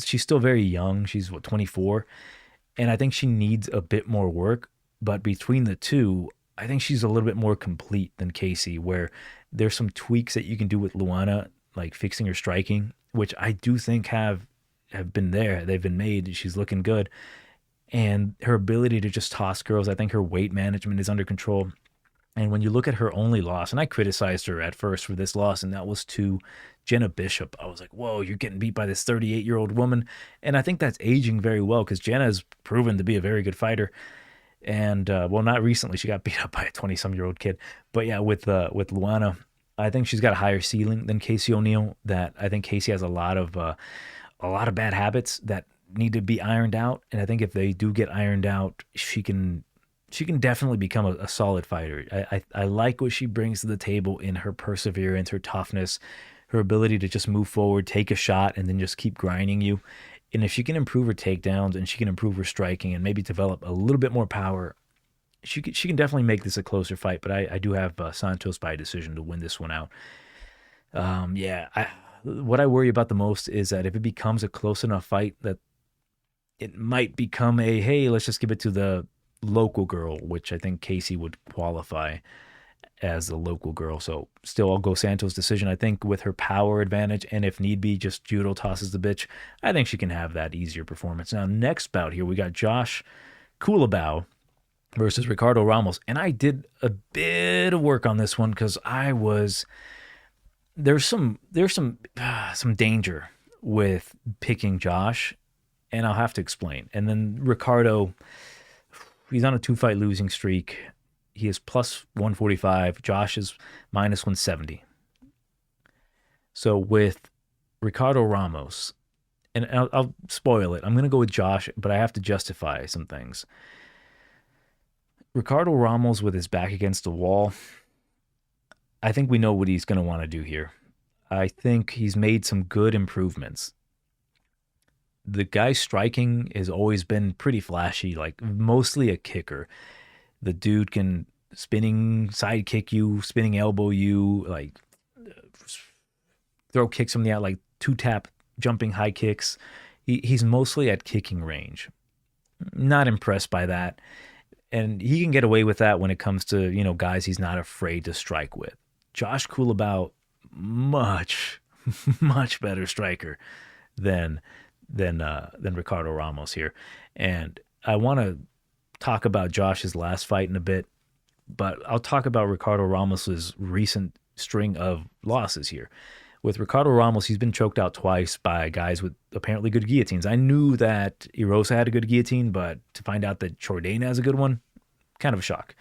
she's still very young. She's 24, and I think she needs a bit more work, but between the two, I think she's a little bit more complete than Casey, where there's some tweaks that you can do with Luana, like fixing her striking, which I do think have been there. They've been made. She's looking good. And her ability to just toss girls, I think her weight management is under control. And when you look at her only loss, and I criticized her at first for this loss, and that was to Jenna Bishop. I was like, whoa, you're getting beat by this 38-year-old woman. And I think that's aging very well because Jenna has proven to be a very good fighter. And, not recently. She got beat up by a 20-some-year-old kid. But yeah, with Luana, I think she's got a higher ceiling than Casey O'Neill. That I think Casey has a lot of bad habits that need to be ironed out, and I think if they do get ironed out, she can definitely become a solid fighter. I like what she brings to the table in her perseverance, her toughness, her ability to just move forward, take a shot, and then just keep grinding you. And if she can improve her takedowns and she can improve her striking and maybe develop a little bit more power, she can definitely make this a closer fight. But I do have Santos by decision to win this one out. What I worry about the most is that if it becomes a close enough fight that it might become hey, let's just give it to the local girl, which I think Casey would qualify as the local girl. So still, I'll go Santos decision. I think with her power advantage, and if need be, just judo tosses the bitch, I think she can have that easier performance. Now, next bout here, we got Josh Culibao versus Ricardo Ramos. And I did a bit of work on this one because there's some danger with picking Josh, and I'll have to explain. And then Ricardo, he's on a 2-fight losing streak. He is plus 145. Josh is minus 170. So with Ricardo Ramos, and I'll spoil it. I'm going to go with Josh, but I have to justify some things. Ricardo Ramos with his back against the wall, I think we know what he's going to want to do here. I think he's made some good improvements. The guy's striking has always been pretty flashy, like mostly a kicker. The dude can spinning side kick you, spinning elbow you, like throw kicks from the out, like two tap jumping high kicks. He's mostly at kicking range. Not impressed by that. And he can get away with that when it comes to, guys he's not afraid to strike with. Josh Culibao, much, much better striker than Ricardo Ramos here. And I want to talk about Josh's last fight in a bit, but I'll talk about Ricardo Ramos's recent string of losses here. With Ricardo Ramos, he's been choked out twice by guys with apparently good guillotines. I knew that Erosa had a good guillotine, but to find out that Jourdain has a good one, kind of a shock.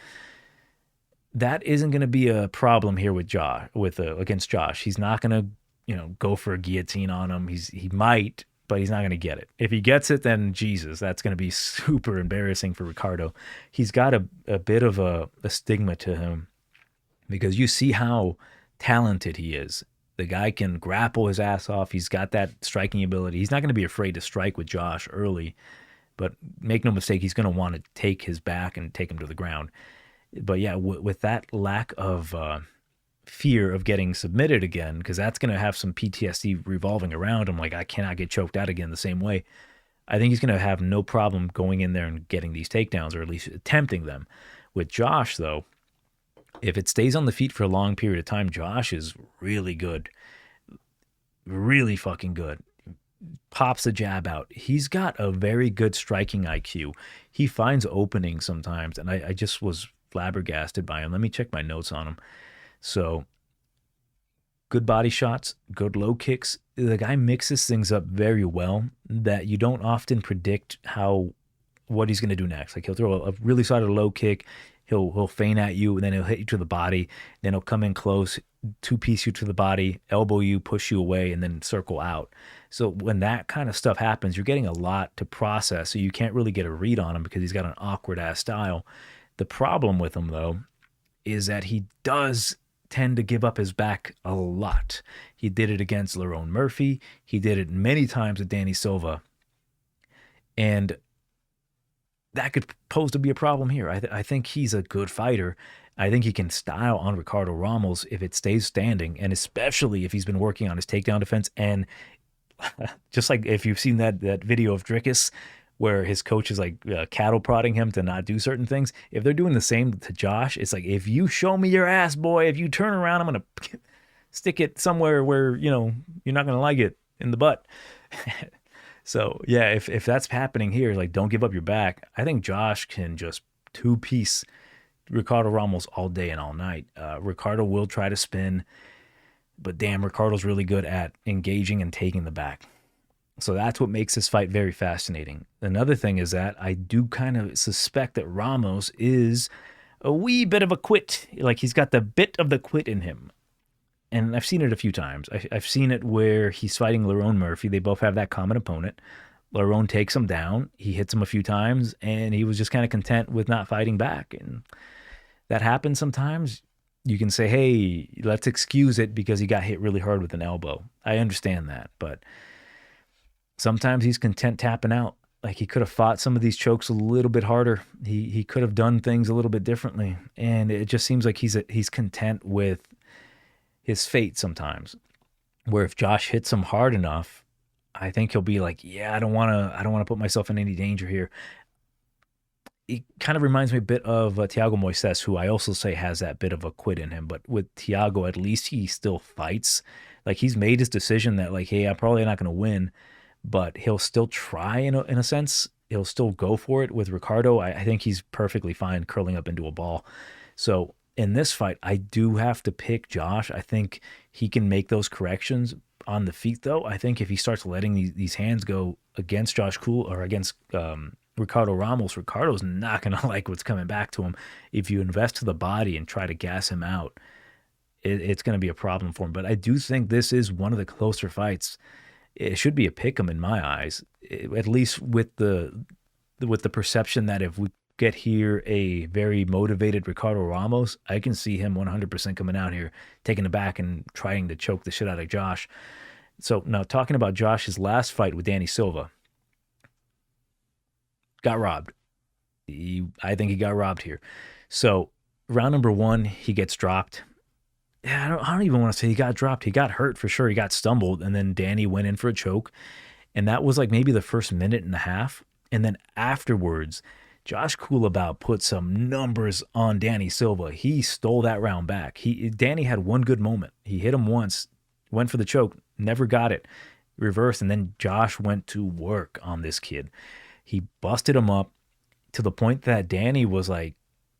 That isn't going to be a problem here with against Josh. He's not going to, go for a guillotine on him. He might, but he's not going to get it. If he gets it, then Jesus, that's going to be super embarrassing for Ricardo. He's got a bit of a stigma to him because you see how talented he is. The guy can grapple his ass off. He's got that striking ability. He's not going to be afraid to strike with Josh early, but make no mistake, he's going to want to take his back and take him to the ground. But yeah, with that lack of fear of getting submitted again, because that's going to have some PTSD revolving around him, like I cannot get choked out again the same way. I think he's going to have no problem going in there and getting these takedowns, or at least attempting them. With Josh, though, if it stays on the feet for a long period of time, Josh is really good. Really fucking good. Pops a jab out. He's got a very good striking IQ. He finds openings sometimes, and I just was flabbergasted by him. Let me check my notes on him. So, good body shots, good low kicks. The guy mixes things up very well that you don't often predict what he's going to do next. Like he'll throw a really solid low kick. He'll feint at you, and then he'll hit you to the body. Then he'll come in close, two-piece you to the body, elbow you, push you away, and then circle out. So when that kind of stuff happens, you're getting a lot to process, so you can't really get a read on him because he's got an awkward-ass style. The problem with him, though, is that he does tend to give up his back a lot. He did it against Lerone Murphy. He did it many times with Danny Silva. And that could pose to be a problem here. I think he's a good fighter. I think he can style on Ricardo Ramos if it stays standing, and especially if he's been working on his takedown defense. And just like if you've seen that video of Drickus where his coach is like cattle prodding him to not do certain things, if they're doing the same to Josh, it's like, if you show me your ass, boy, if you turn around, I'm going to stick it somewhere where, you're not going to like it, in the butt. So, yeah, if that's happening here, like, don't give up your back. I think Josh can just two-piece Ricardo Ramos all day and all night. Ricardo will try to spin, but damn, Ricardo's really good at engaging and taking the back. So that's what makes this fight very fascinating. Another thing is that I do kind of suspect that Ramos is a wee bit of a quit. Like, he's got the bit of the quit in him. And I've seen it a few times. I've seen it where he's fighting Lerone Murphy. They both have that common opponent. Lerone takes him down. He hits him a few times, and he was just kind of content with not fighting back. And that happens sometimes. You can say, hey, let's excuse it because he got hit really hard with an elbow. I understand that. But sometimes he's content tapping out. Like, he could have fought some of these chokes a little bit harder. He could have done things a little bit differently. And it just seems like he's content with his fate sometimes, where if Josh hits him hard enough, I think he'll be like, yeah, I don't want to put myself in any danger here. It kind of reminds me a bit of Thiago Moises, who I also say has that bit of a quit in him. But with Thiago, at least he still fights. Like, he's made his decision that, like, hey, I'm probably not going to win, but he'll still try in a sense. He'll still go for it. With Ricardo, I think he's perfectly fine curling up into a ball. So in this fight, I do have to pick Josh. I think he can make those corrections on the feet, though. I think if he starts letting these hands go against Josh Cool or against Ricardo Ramos, Ricardo's not going to like what's coming back to him. If you invest to the body and try to gas him out, it's going to be a problem for him. But I do think this is one of the closer fights. It should be a pick 'em in my eyes, at least with the perception that if we get here a very motivated Ricardo Ramos, I can see him 100% coming out here, taking the back and trying to choke the shit out of Josh. So now talking about Josh's last fight with Danny Silva, got robbed. I think he got robbed here. So round number 1, he gets dropped. Yeah, I don't even want to say he got dropped. He got hurt for sure. He got stumbled, and then Danny went in for a choke. And that was like maybe the first minute and a half. And then afterwards, Josh Culibao put some numbers on Danny Silva. He stole that round back. Danny had one good moment. He hit him once, went for the choke, never got it, reversed, and then Josh went to work on this kid. He busted him up to the point that Danny was like,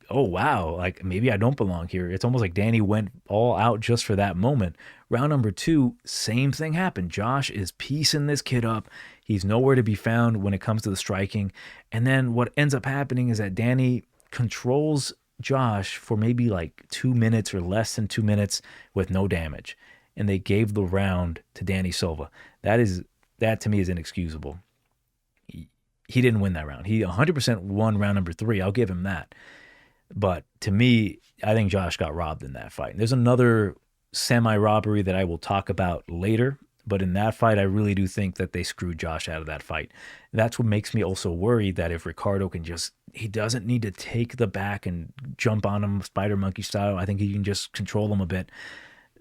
oh, wow, like maybe I don't belong here. It's almost like Danny went all out just for that moment. Round number 2, same thing happened. Josh is piecing this kid up. He's nowhere to be found when it comes to the striking. And then what ends up happening is that Danny controls Josh for maybe like 2 minutes or less than 2 minutes with no damage. And they gave the round to Danny Silva. That to me is inexcusable. He didn't win that round. He 100% won round number 3. I'll give him that. But to me, I think Josh got robbed in that fight. There's another semi-robbery that I will talk about later. But in that fight, I really do think that they screwed Josh out of that fight. That's what makes me also worried that if Ricardo can he doesn't need to take the back and jump on him spider monkey style. I think he can just control him a bit.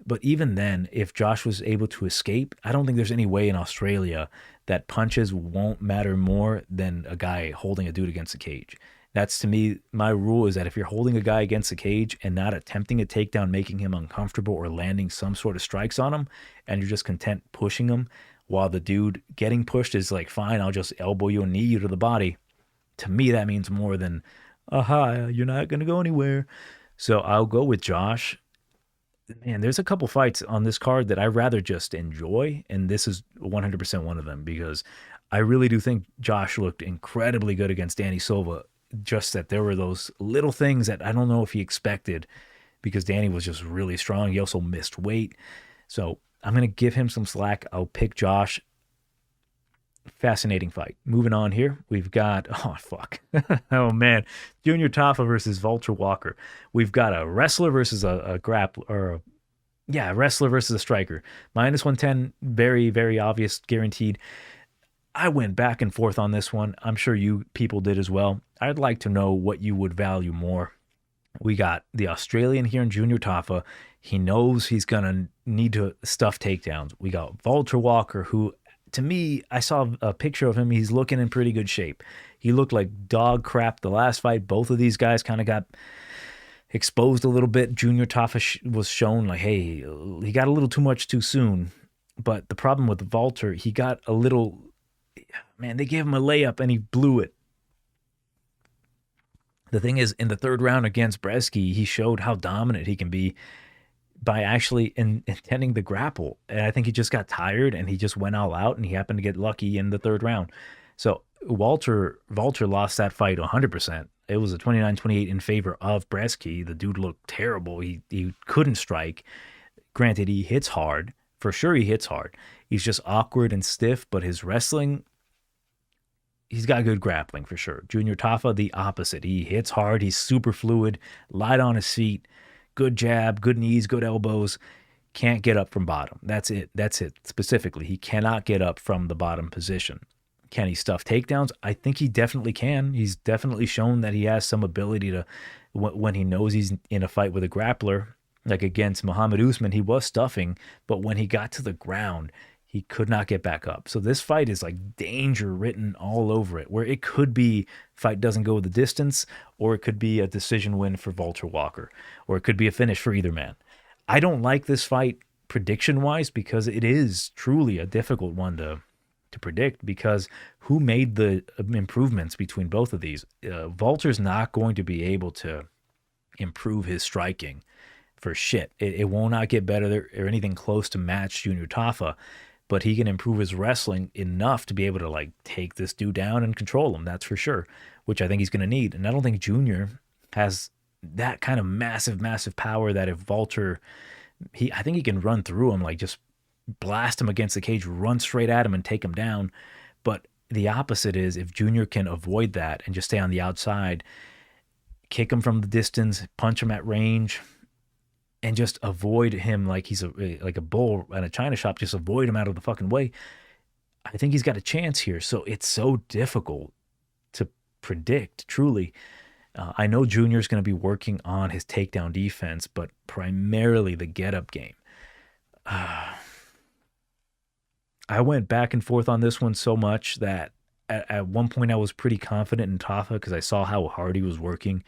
But even then, if Josh was able to escape, I don't think there's any way in Australia that punches won't matter more than a guy holding a dude against the cage. That's, to me, my rule is that if you're holding a guy against the cage and not attempting a takedown, making him uncomfortable or landing some sort of strikes on him, and you're just content pushing him while the dude getting pushed is like, fine, I'll just elbow you and knee you to the body. To me, that means more than, aha, you're not going to go anywhere. So I'll go with Josh. Man, there's a couple fights on this card that I rather just enjoy, and this is 100% one of them, because I really do think Josh looked incredibly good against Danny Silva. Just that there were those little things that I don't know if he expected, because Danny was just really strong. He also missed weight. So I'm going to give him some slack. I'll pick Josh. Fascinating fight. Moving on here, we've got, oh, fuck. Oh, man. Junior Tafa versus Vulture Walker. We've got a wrestler versus a grappler, wrestler versus a striker. Minus 110, very, very obvious, guaranteed. I went back and forth on this one. I'm sure you people did as well. I'd like to know what you would value more. We got the Australian here in Junior Tafa. He knows he's going to need to stuff takedowns. We got Vulture Walker, who, to me, I saw a picture of him. He's looking in pretty good shape. He looked like dog crap the last fight. Both of these guys kind of got exposed a little bit. Junior Tafa was shown like, hey, he got a little too much too soon. But the problem with Vulture, he got a little... Man, they gave him a layup and he blew it. The thing is, in the third round against Bresky, he showed how dominant he can be by actually intending to grapple. And I think he just got tired and he just went all out, and he happened to get lucky in the third round. So Vulture lost that fight 100%. It was a 29-28 in favor of Bresky. The dude looked terrible. He couldn't strike. Granted, he hits hard. For sure he hits hard. He's just awkward and stiff, but his wrestling, he's got good grappling for sure. Junior Tafa, the opposite. He hits hard. He's super fluid, light on his feet, good jab, good knees, good elbows. Can't get up from bottom. That's it. Specifically, he cannot get up from the bottom position. Can he stuff takedowns? I think he definitely can. He's definitely shown that he has some ability to, when he knows he's in a fight with a grappler, like against Muhammad Usman, he was stuffing, but when he got to the ground, he could not get back up. So this fight is like danger written all over it, where it could be fight doesn't go the distance, or it could be a decision win for Vulture Walker, or it could be a finish for either man. I don't like this fight prediction-wise because it is truly a difficult one to predict, because who made the improvements between both of these? Vulture's not going to be able to improve his striking for shit. It will not get better or anything close to match Junior Tafa, but he can improve his wrestling enough to be able to like take this dude down and control him. That's for sure, which I think he's going to need. And I don't think Junior has that kind of massive, massive power that if Vulture, I think he can run through him, like just blast him against the cage, run straight at him and take him down. But the opposite is if Junior can avoid that and just stay on the outside, kick him from the distance, punch him at range, and just avoid him like he's like a bull at a china shop, just avoid him out of the fucking way, I think he's got a chance here. So it's so difficult to predict, truly. I know Junior's going to be working on his takedown defense, but primarily the get-up game. I went back and forth on this one so much that at one point I was pretty confident in Tafa because I saw how hard he was working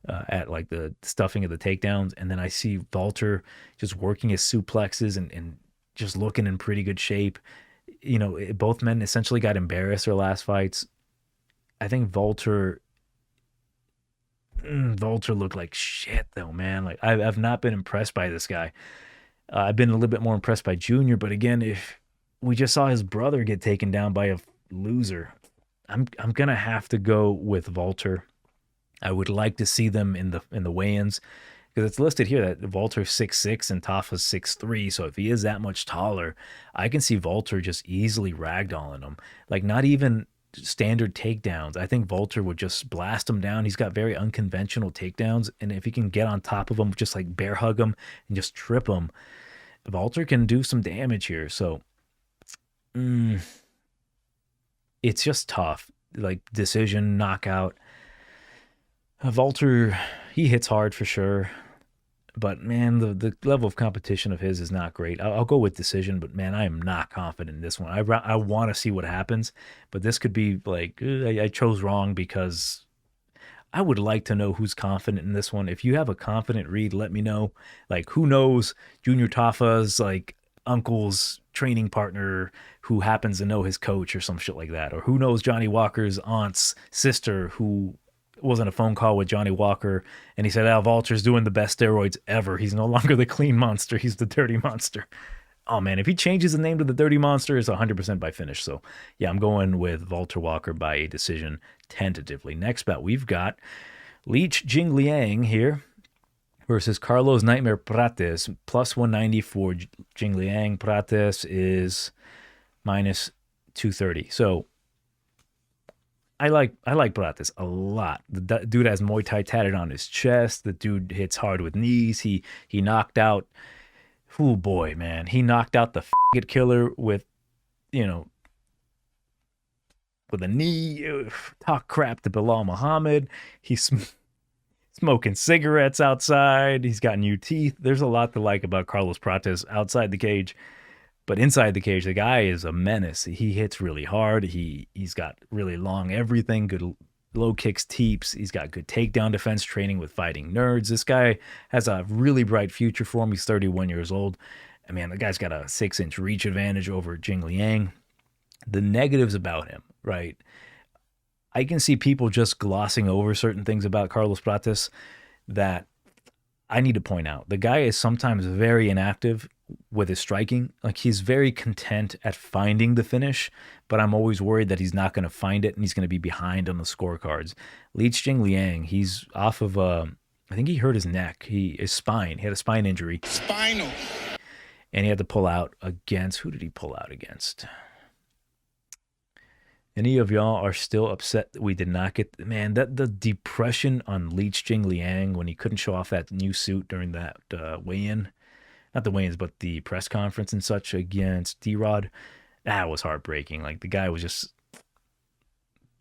at like the stuffing of the takedowns. And then I see Walter just working his suplexes and just looking in pretty good shape. You know, both men essentially got embarrassed their last fights. I think Walter looked like shit though, man. Like I've not been impressed by this guy. I've been a little bit more impressed by Junior, but again, if we just saw his brother get taken down by a loser, I'm gonna have to go with Walter. I would like to see them in the weigh-ins because it's listed here that Walter's 6'6" and Tafa's 6'3". So if he is that much taller, I can see Walter just easily ragdolling him. Like not even standard takedowns. I think Walter would just blast him down. He's got very unconventional takedowns, and if he can get on top of him, just like bear hug him and just trip him, Walter can do some damage here. So it's just tough. Like decision, knockout. Walter, he hits hard for sure. But man, the level of competition of his is not great. I'll go with decision, but man, I am not confident in this one. I want to see what happens, but this could be like, I chose wrong because I would like to know who's confident in this one. If you have a confident read, let me know. Like, who knows Junior Tafa's like uncle's training partner who happens to know his coach or some shit like that, or who knows Johnny Walker's aunt's sister who was on a phone call with Johnny Walker and he said, Walter's doing the best steroids ever. He's no longer the clean monster. He's the dirty monster. Oh man, if he changes the name to the dirty monster, it's 100% by finish. So yeah, I'm going with Walter Walker by a decision tentatively. Next bout, we've got Leech Jingliang here versus Carlos Nightmare Prates, plus 190 for Jingliang. Prates is minus 230. So I like Prates a lot. The dude has Muay Thai tatted on his chest. The dude hits hard with knees. He knocked out, oh boy, man. He knocked out the faggot killer with, with a knee. Talk crap to Bilal Muhammad. He's smoking cigarettes outside. He's got new teeth. There's a lot to like about Carlos Prates outside the cage. But inside the cage, the guy is a menace. He hits really hard. He's got really long everything, good low kicks, teeps. He's got good takedown defense training with Fighting Nerds. This guy has a really bright future for him. He's 31 years old. I mean, the guy's got a 6-inch reach advantage over Jingliang. The negatives about him, right? I can see people just glossing over certain things about Carlos Prates that I need to point out. The guy is sometimes very inactive with his striking. Like, he's very content at finding the finish, but I'm always worried that he's not going to find it and he's going to be behind on the scorecards. Leech Jingliang, he's off of I think he hurt his neck. His spine. He had a spine injury. Spinal. And he had to pull out against, who did he pull out against? Any of y'all are still upset that we did not get, man, that the depression on Leech Jingliang when he couldn't show off that new suit during that weigh-in, not the weigh-ins, but the press conference and such against D-Rod, that was heartbreaking. Like, the guy was just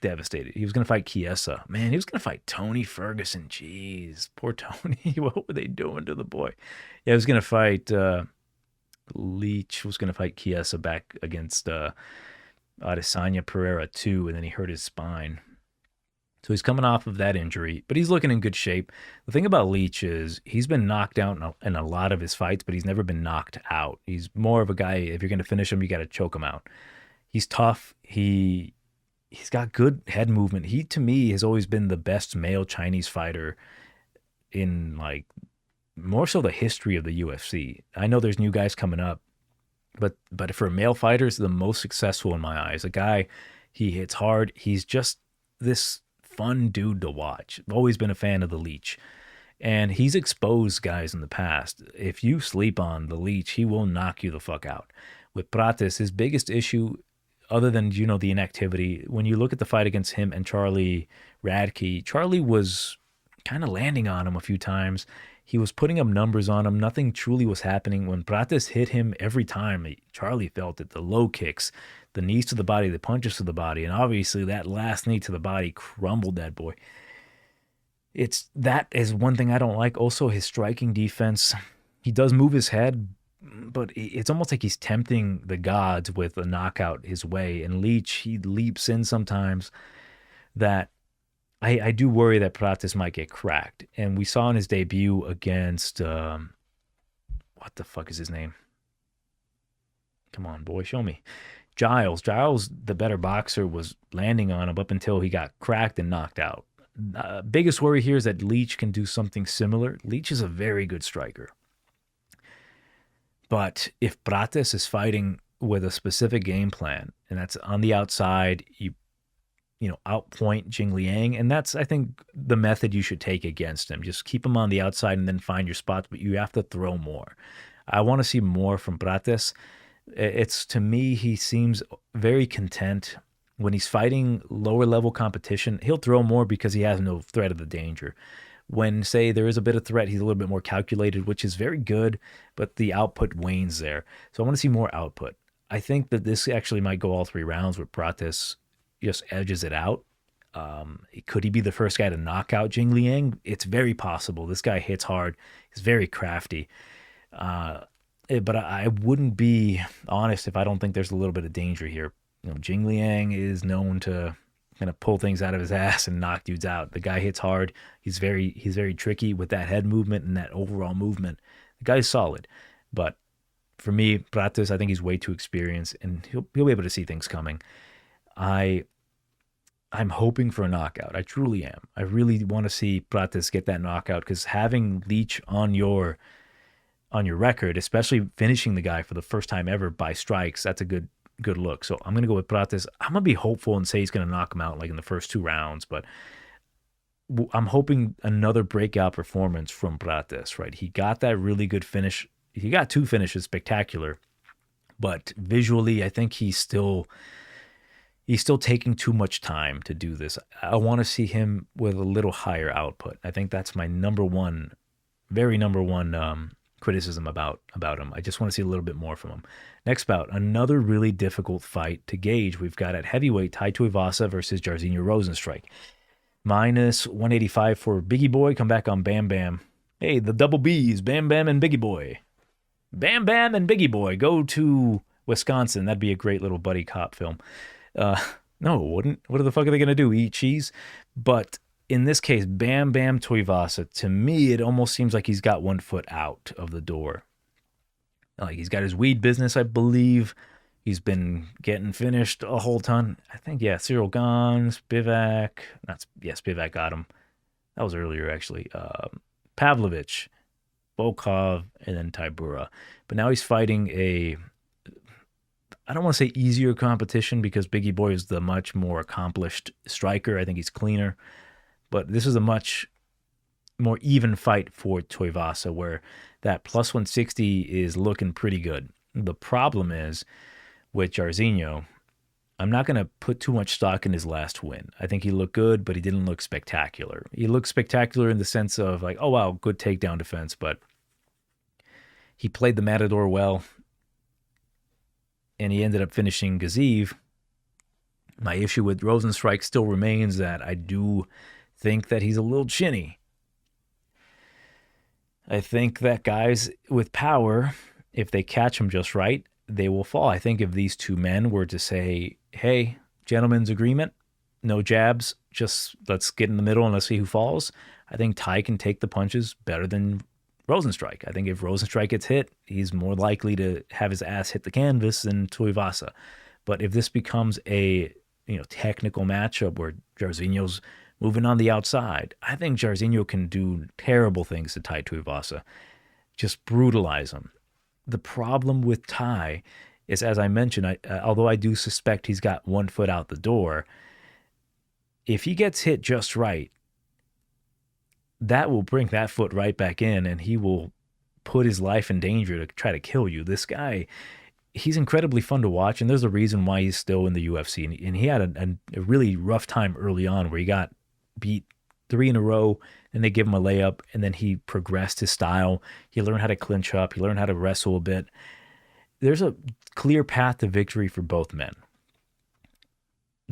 devastated. He was going to fight Chiesa. Man, he was going to fight Tony Ferguson. Jeez, poor Tony. What were they doing to the boy? Yeah, he was going to fight, Leech was going to fight Chiesa back against Adesanya Pereira too, and then he hurt his spine. So he's coming off of that injury, but he's looking in good shape. The thing about Leech is he's been knocked out in a lot of his fights, but he's never been knocked out. He's more of a guy, if you're going to finish him, you got to choke him out. He's tough. He's got good head movement. He, to me, has always been the best male Chinese fighter in, like, more so the history of the UFC. I know there's new guys coming up, but for male fighters, the most successful in my eyes. A guy, he hits hard. He's just this fun dude to watch. I've always been a fan of the Leech. And he's exposed guys in the past. If you sleep on the Leech, he will knock you the fuck out. With Prates, his biggest issue other than, the inactivity, when you look at the fight against him and Charlie Radke, Charlie was kind of landing on him a few times. He was putting up numbers on him. Nothing truly was happening. When Prates hit him every time, Charlie felt it. The low kicks, the knees to the body, the punches to the body, and obviously that last knee to the body crumbled that boy. That is one thing I don't like. Also, his striking defense. He does move his head, but it's almost like he's tempting the gods with a knockout his way. And Leach, he leaps in sometimes that I do worry that Prates might get cracked. And we saw in his debut against, what the fuck is his name? Come on, boy, show me. Giles, the better boxer, was landing on him up until he got cracked and knocked out. Biggest worry here is that Leach can do something similar. Leach is a very good striker. But if Prates is fighting with a specific game plan, and that's on the outside, you outpoint Jingliang, and that's, I think, the method you should take against him. Just keep him on the outside and then find your spots, but you have to throw more. I want to see more from Prates. To me, he seems very content. When he's fighting lower level competition, he'll throw more because he has no threat of the danger. When, say, there is a bit of threat, he's a little bit more calculated, which is very good, but the output wanes there. So I want to see more output. I think that this actually might go all 3 rounds where Prates just edges it out. Could he be the first guy to knock out Jingliang? It's very possible. This guy hits hard. He's very crafty. But I wouldn't be honest if I don't think there's a little bit of danger here. Jingliang is known to kind of pull things out of his ass and knock dudes out. The guy hits hard. He's very tricky with that head movement and that overall movement. The guy's solid. But for me, Prates, I think he's way too experienced, and he'll be able to see things coming. I'm hoping for a knockout. I truly am. I really want to see Prates get that knockout, because having Leach on your record, especially finishing the guy for the first time ever by strikes, that's a good look. So I'm going to go with Prates. I'm going to be hopeful and say he's going to knock him out like in the first 2 rounds, but I'm hoping another breakout performance from Prates, right? He got that really good finish. He got 2 finishes, spectacular, but visually, I think he's still taking too much time to do this. I want to see him with a little higher output. I think that's my number one criticism about him. I just want to see a little bit more from him. Next bout, another really difficult fight to gauge. We've got at heavyweight Tai Tuivasa versus Jairzinho Rozenstruik. Minus 185 for Biggie Boy. Come back on Bam Bam. Hey, the double B's, Bam Bam and Biggie Boy. Bam Bam and Biggie Boy go to Wisconsin. That'd be a great little buddy cop film. No, it wouldn't. What the fuck are they going to do? Eat cheese? But in this case, Bam Bam Tuivasa, to me, it almost seems like he's got 1 foot out of the door. Like, he's got his weed business, I believe. He's been getting finished a whole ton. I think, Cyril gone, Spivak. Spivak got him. That was earlier, actually. Pavlovich, Volkov, and then Tybura. But now he's fighting I don't want to say easier competition, because Biggie Boy is the much more accomplished striker. I think he's cleaner. But this is a much more even fight for Tuivasa, where that plus 160 is looking pretty good. The problem is, with Jairzinho, I'm not going to put too much stock in his last win. I think he looked good, but he didn't look spectacular. He looked spectacular in the sense of like, oh, wow, good takedown defense, but he played the Matador well, and he ended up finishing Gaziv. My issue with Rozenstruik still remains that I do think that he's a little chinny. I think that guys with power, if they catch him just right, they will fall. I think if these 2 men were to say, hey, gentlemen's agreement, no jabs, just let's get in the middle and let's see who falls, I think Tai can take the punches better than Rozenstruik. I think if Rozenstruik gets hit, he's more likely to have his ass hit the canvas than Tuivasa. But if this becomes a technical matchup where Jairzinho's moving on the outside, I think Jairzinho can do terrible things to Tai Tuivasa. Just brutalize him. The problem with Tai is, as I mentioned, although I do suspect he's got 1 foot out the door, if he gets hit just right, that will bring that foot right back in, and he will put his life in danger to try to kill you. This guy, he's incredibly fun to watch, and there's a reason why he's still in the UFC. And he had a really rough time early on where he got beat 3 in a row, and they give him a layup, and then he progressed his style. He learned how to clinch up. He learned how to wrestle a bit. There's a clear path to victory for both men.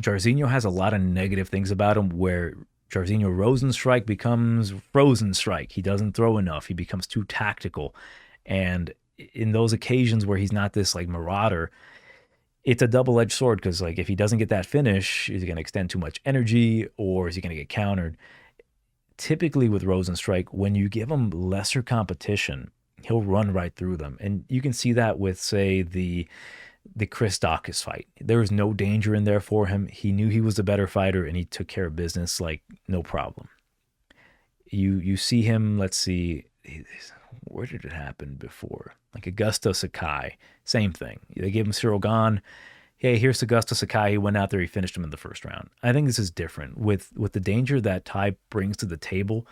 Jairzinho has a lot of negative things about him where Jairzinho Rozenstruik becomes Rozenstruik. He doesn't throw enough. He becomes too tactical. And in those occasions where he's not this like marauder, it's a double-edged sword because like if he doesn't get that finish, is he going to extend too much energy or is he going to get countered? Typically with Rozenstruik, when you give him lesser competition, he'll run right through them. And you can see that with, say, the Chris Daukaus fight. There was no danger in there for him. He knew he was a better fighter and he took care of business like no problem. You see him, let's see, where did it happen before? Like Augusto Sakai, same thing. They gave him Cyril Gane. Hey, here's Augusto Sakai. He went out there, he finished him in the first round. I think this is different. With the danger that Tai brings to the table,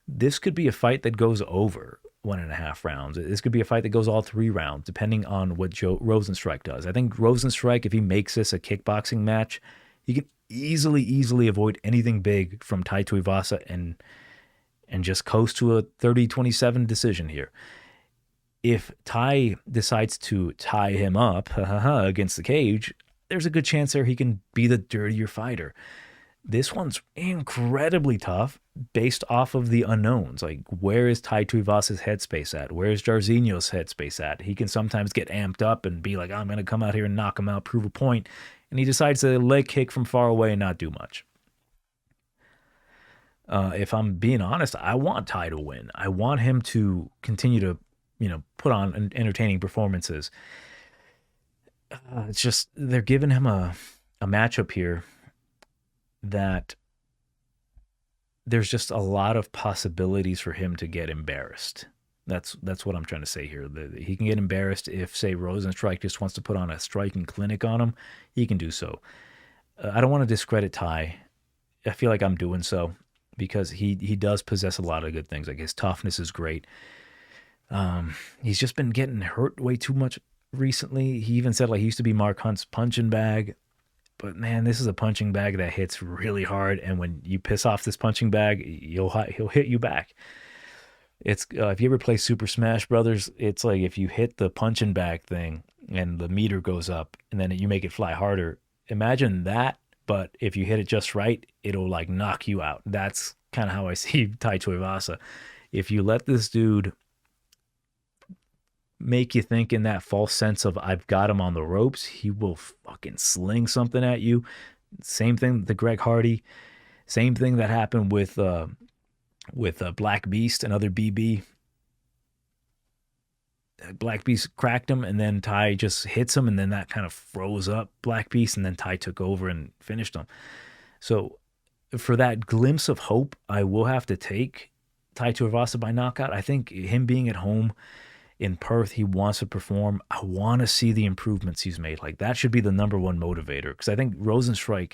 this could be a fight that goes over 1.5 rounds. This could be a fight that goes all 3 rounds, depending on what Rozenstruik does. I think Rozenstruik, if he makes this a kickboxing match, he can easily avoid anything big from Tai Tuivasa and just coast to a 30-27 decision here. If Tai decides to tie him up against the cage, there's a good chance there he can be the dirtier fighter. This one's incredibly tough based off of the unknowns. Like, where is Tai Tuivasa's headspace at? Where is Jairzinho's headspace at? He can sometimes get amped up and be like, I'm going to come out here and knock him out, prove a point. And he decides to leg kick from far away and not do much. If I'm being honest, I want Tai to win. I want him to continue to, put on entertaining performances. It's just they're giving him a matchup here that there's just a lot of possibilities for him to get embarrassed. That's what I'm trying to say here. He can get embarrassed if, say, Rozenstruik just wants to put on a striking clinic on him. He can do so. I don't want to discredit Tai. I feel like I'm doing so because he does possess a lot of good things. Like his toughness is great. He's just been getting hurt way too much recently. He even said like he used to be Mark Hunt's punching bag. But man, this is a punching bag that hits really hard, and when you piss off this punching bag, he'll hit you back. It's if you ever play Super Smash Brothers, it's like if you hit the punching bag thing and the meter goes up, and then you make it fly harder. Imagine that, but if you hit it just right, it'll like knock you out. That's kind of how I see Tai Tuivasa. If you let this dude make you think in that false sense of I've got him on the ropes, he will fucking sling something at you. Same thing with the Greg Hardy. Same thing that happened with Black Beast, another BB. Black Beast cracked him, and then Tai just hits him, and then that kind of froze up Black Beast, and then Tai took over and finished him. So for that glimpse of hope, I will have to take Tai Tuivasa by knockout. I think him being at home in Perth, he wants to perform. I want to see the improvements he's made. Like, that should be the number one motivator, because I think Rozenstruik,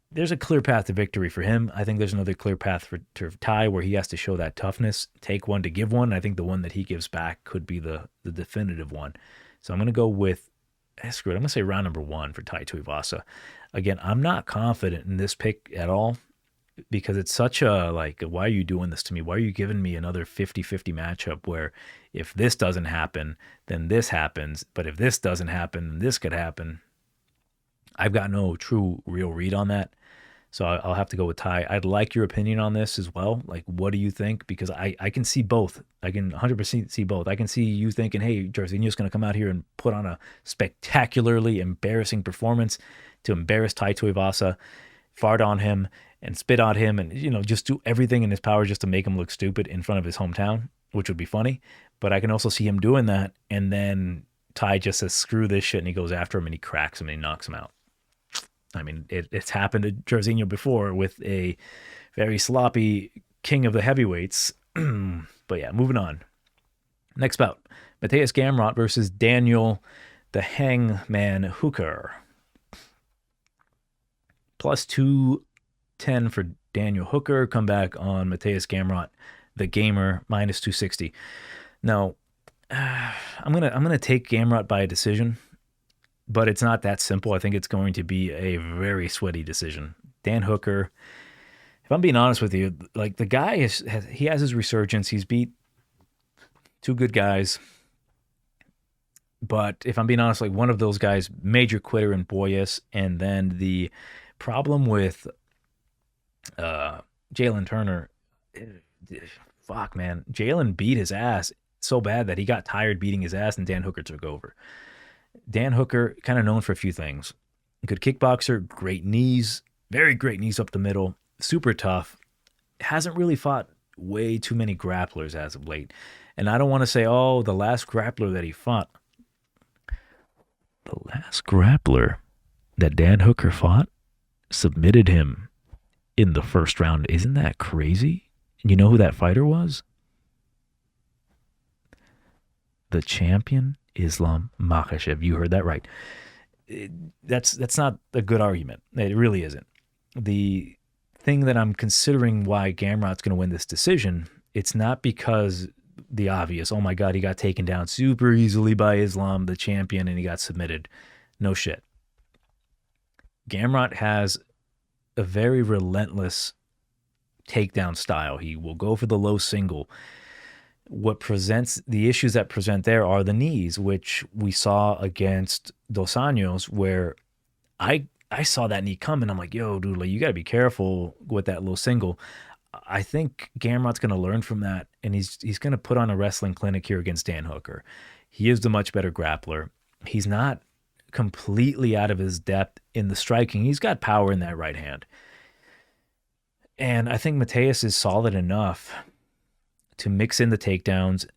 there's a clear path to victory for him. I think there's another clear path for Tai where he has to show that toughness, take one to give one. I think the one that he gives back could be the definitive one. So I'm going to go with, screw it, I'm going to say round number 1 for Tai Tuivasa. Again, I'm not confident in this pick at all, because it's such a, like, why are you doing this to me? Why are you giving me another 50-50 matchup where if this doesn't happen, then this happens, but if this doesn't happen, then this could happen? I've got no true real read on that, so I'll have to go with Tai. I'd like your opinion on this as well. Like, what do you think? Because I can see both. I can 100% see both. I can see you thinking, hey, Jairzinho's going to come out here and put on a spectacularly embarrassing performance to embarrass Tai Tuivasa, fart on him, and spit on him, and just do everything in his power just to make him look stupid in front of his hometown, which would be funny. But I can also see him doing that, and then Tai just says, screw this shit, and he goes after him, and he cracks him, and he knocks him out. I mean, it's happened to Jairzinho before with a very sloppy king of the heavyweights. But yeah, moving on. Next bout, Matthias Gamrot versus Daniel the Hangman Hooker. Plus 210 for Daniel Hooker. Come back on Matthias Gamrot, the gamer, minus 260. Now, I'm gonna take Gamrot by a decision, but it's not that simple. I think it's going to be a very sweaty decision. Dan Hooker, if I'm being honest with you, like the guy he has his resurgence. He's beat two good guys, but if I'm being honest, like one of those guys, major quitter in Boyas, and then the problem with Jalen Turner, fuck man, Jalen beat his ass so bad that he got tired beating his ass, and Dan Hooker took over. Dan Hooker, kind of known for a few things: good kickboxer, great knees, very great knees up the middle, super tough. Hasn't really fought way too many grapplers as of late. And I don't want to say, oh, the last grappler that he fought. The last grappler that Dan Hooker fought submitted him in the first round. Isn't that crazy? And you know who that fighter was? The champion, Islam Makhachev. You heard that right. That's not a good argument. It really isn't. The thing that I'm considering why Gamrot's going to win this decision, it's not because the obvious, oh my God, he got taken down super easily by Islam, the champion, and he got submitted. No shit. Gamrot has a very relentless takedown style. He will go for the low single. What presents the issues that present there are the knees, which we saw against Dos Anjos, where I saw that knee coming. I'm like, yo, dude, like, you got to be careful with that low single. I think Gamrot's going to learn from that, and he's going to put on a wrestling clinic here against Dan Hooker. He is the much better grappler. He's not completely out of his depth in the striking. He's got power in that right hand. And I think Mateus is solid enough to mix in the takedowns,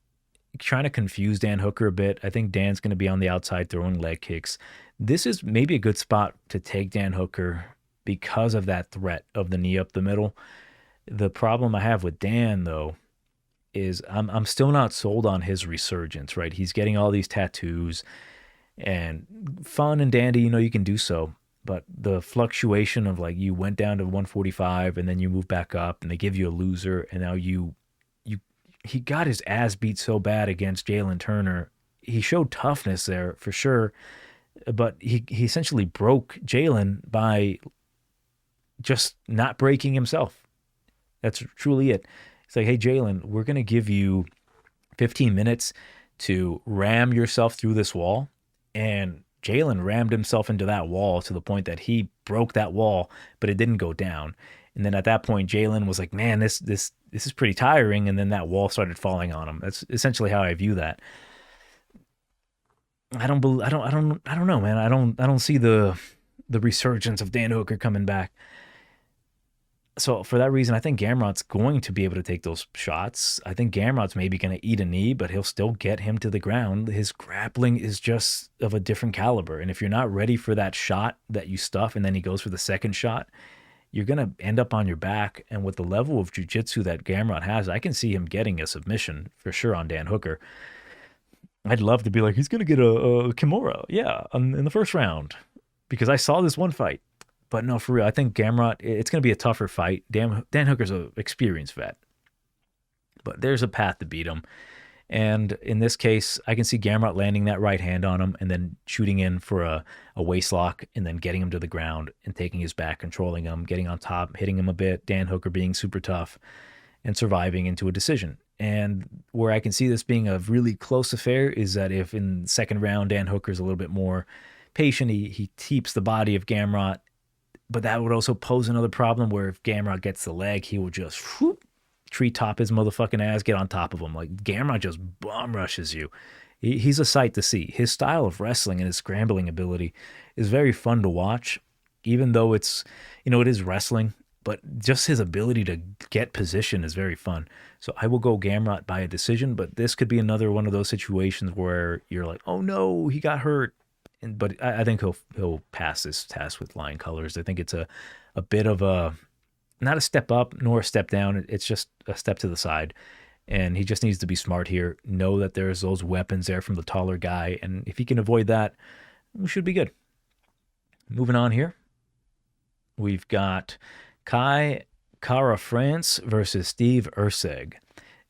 trying to confuse Dan Hooker a bit. I think Dan's going to be on the outside throwing leg kicks. This is maybe a good spot to take Dan Hooker because of that threat of the knee up the middle. The problem I have with Dan, though, is I'm still not sold on his resurgence, right? He's getting all these tattoos and fun and dandy, you can do so. But the fluctuation of, like, you went down to 145 and then you move back up and they give you a loser, and now he got his ass beat so bad against Jalen Turner. He showed toughness there for sure, but he essentially broke Jalen by just not breaking himself. That's truly it. It's like, hey, Jalen, we're going to give you 15 minutes to ram yourself through this wall. And Jalen rammed himself into that wall to the point that he broke that wall, but it didn't go down. And then at that point, Jalen was like, man, this is pretty tiring. And then that wall started falling on him. That's essentially how I view that. I don't know, man. I don't see the resurgence of Dan Hooker coming back. So for that reason, I think Gamrot's going to be able to take those shots. I think Gamrot's maybe going to eat a knee, but he'll still get him to the ground. His grappling is just of a different caliber. And if you're not ready for that shot that you stuff and then he goes for the second shot, you're going to end up on your back. And with the level of jiu-jitsu that Gamrot has, I can see him getting a submission for sure on Dan Hooker. I'd love to be like, he's going to get a Kimura, in the first round, because I saw this one fight. But no, for real, I think Gamrot, it's going to be a tougher fight. Dan Hooker's an experienced vet. But there's a path to beat him. And in this case, I can see Gamrot landing that right hand on him and then shooting in for a waist lock and then getting him to the ground and taking his back, controlling him, getting on top, hitting him a bit, Dan Hooker being super tough and surviving into a decision. And where I can see this being a really close affair is that if in the second round, Dan Hooker's a little bit more patient, he keeps the body of Gamrot. But that would also pose another problem where if Gamrot gets the leg, he will just tree top his motherfucking ass, get on top of him. Like, Gamrot just bomb rushes you. He's a sight to see. His style of wrestling and his scrambling ability is very fun to watch, even though it's, it is wrestling, but just his ability to get position is very fun. So I will go Gamrot by a decision, but this could be another one of those situations where you're like, oh no, he got hurt. But I think he'll pass this test with flying colors. I think it's a bit of not a step up nor a step down. It's just a step to the side. And he just needs to be smart here. Know that there's those weapons there from the taller guy. And if he can avoid that, we should be good. Moving on here. We've got Kai Kara France versus Steve Erecg.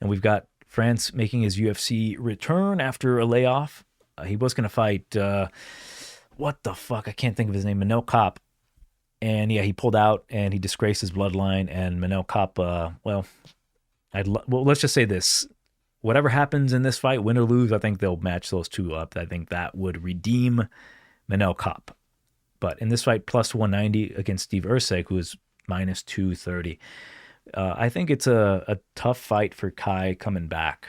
And we've got France making his UFC return after a layoff. He was going to fight, what the fuck? I can't think of his name, Nicoll. And yeah, he pulled out and he disgraced his bloodline. And Nicoll, well, let's just say this. Whatever happens in this fight, win or lose, I think they'll match those two up. I think that would redeem Nicoll. But in this fight, plus 190 against Steve Erecg, who is minus 230. I think it's a tough fight for Kai coming back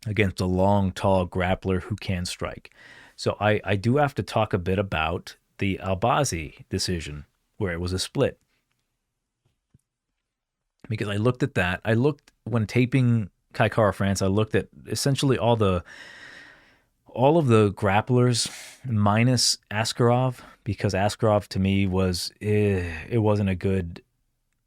against a long, tall grappler who can strike. So I do have to talk a bit about the Albazi decision, where it was a split. Because I looked at that. I looked, when taping Kai Kara France, I looked at essentially all of the grapplers minus Askarov, because Askarov to me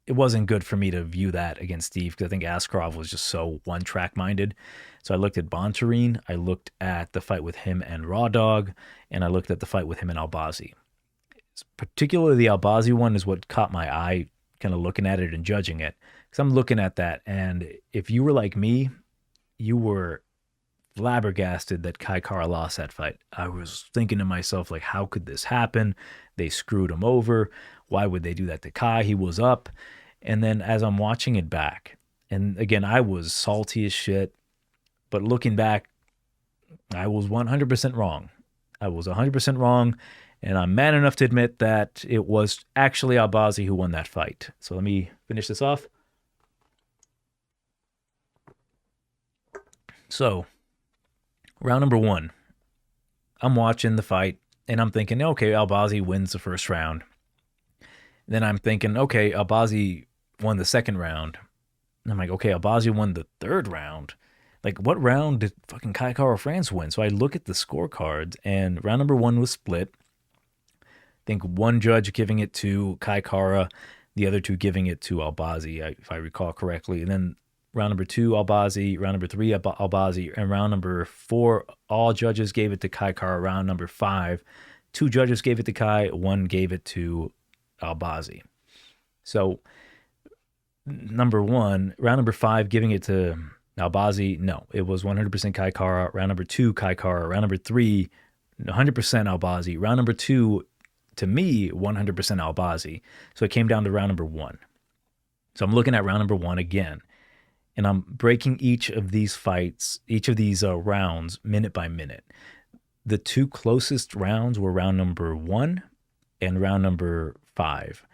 it wasn't good for me to view that against Steve, because I think Askarov was just so one-track minded. So I looked at Bontarine, I looked at the fight with him and Raw Dog, and I looked at the fight with him and Albazi. Particularly the Albazi one is what caught my eye, kind of looking at it and judging it. Because I'm looking at that, and if you were like me, you were flabbergasted that Kai Kara lost that fight. I was thinking to myself, like, how could this happen? They screwed him over. Why would they do that to Kai? He was up. And then as I'm watching it back, and again, I was salty as shit, but looking back, I was 100% wrong. I was 100% wrong, and I'm man enough to admit that it was actually Albazi who won that fight. So let me finish this off. So, round number 1, I'm watching the fight, and I'm thinking, okay, Albazi wins the first round. Then I'm thinking, okay, Albazi won the second round. And I'm like, okay, Albazi won the third round. Like, what round did fucking Kai Kara France win? So I look at the scorecards, and round number 1 was split. I think one judge giving it to Kai Kara, the other two giving it to Albazi, if I recall correctly. And then round number 2, Albazi. Round number 3, Albazi. And round number 4, all judges gave it to Kai Kara. Round number 5, 2 judges gave it to Kai, 1 gave it to Albazi. So, number 1, round number 5, giving it to Albazi, no, it was 100% Kai Kara. Round number 2, Kai Kara. Round number 3, 100% Albazi. Round number 2, to me, 100% Albazi. So it came down to round number 1. So I'm looking at round number 1 again, and I'm breaking each of these fights, each of these rounds, minute by minute. The 2 closest rounds were round number 1 and round number 5.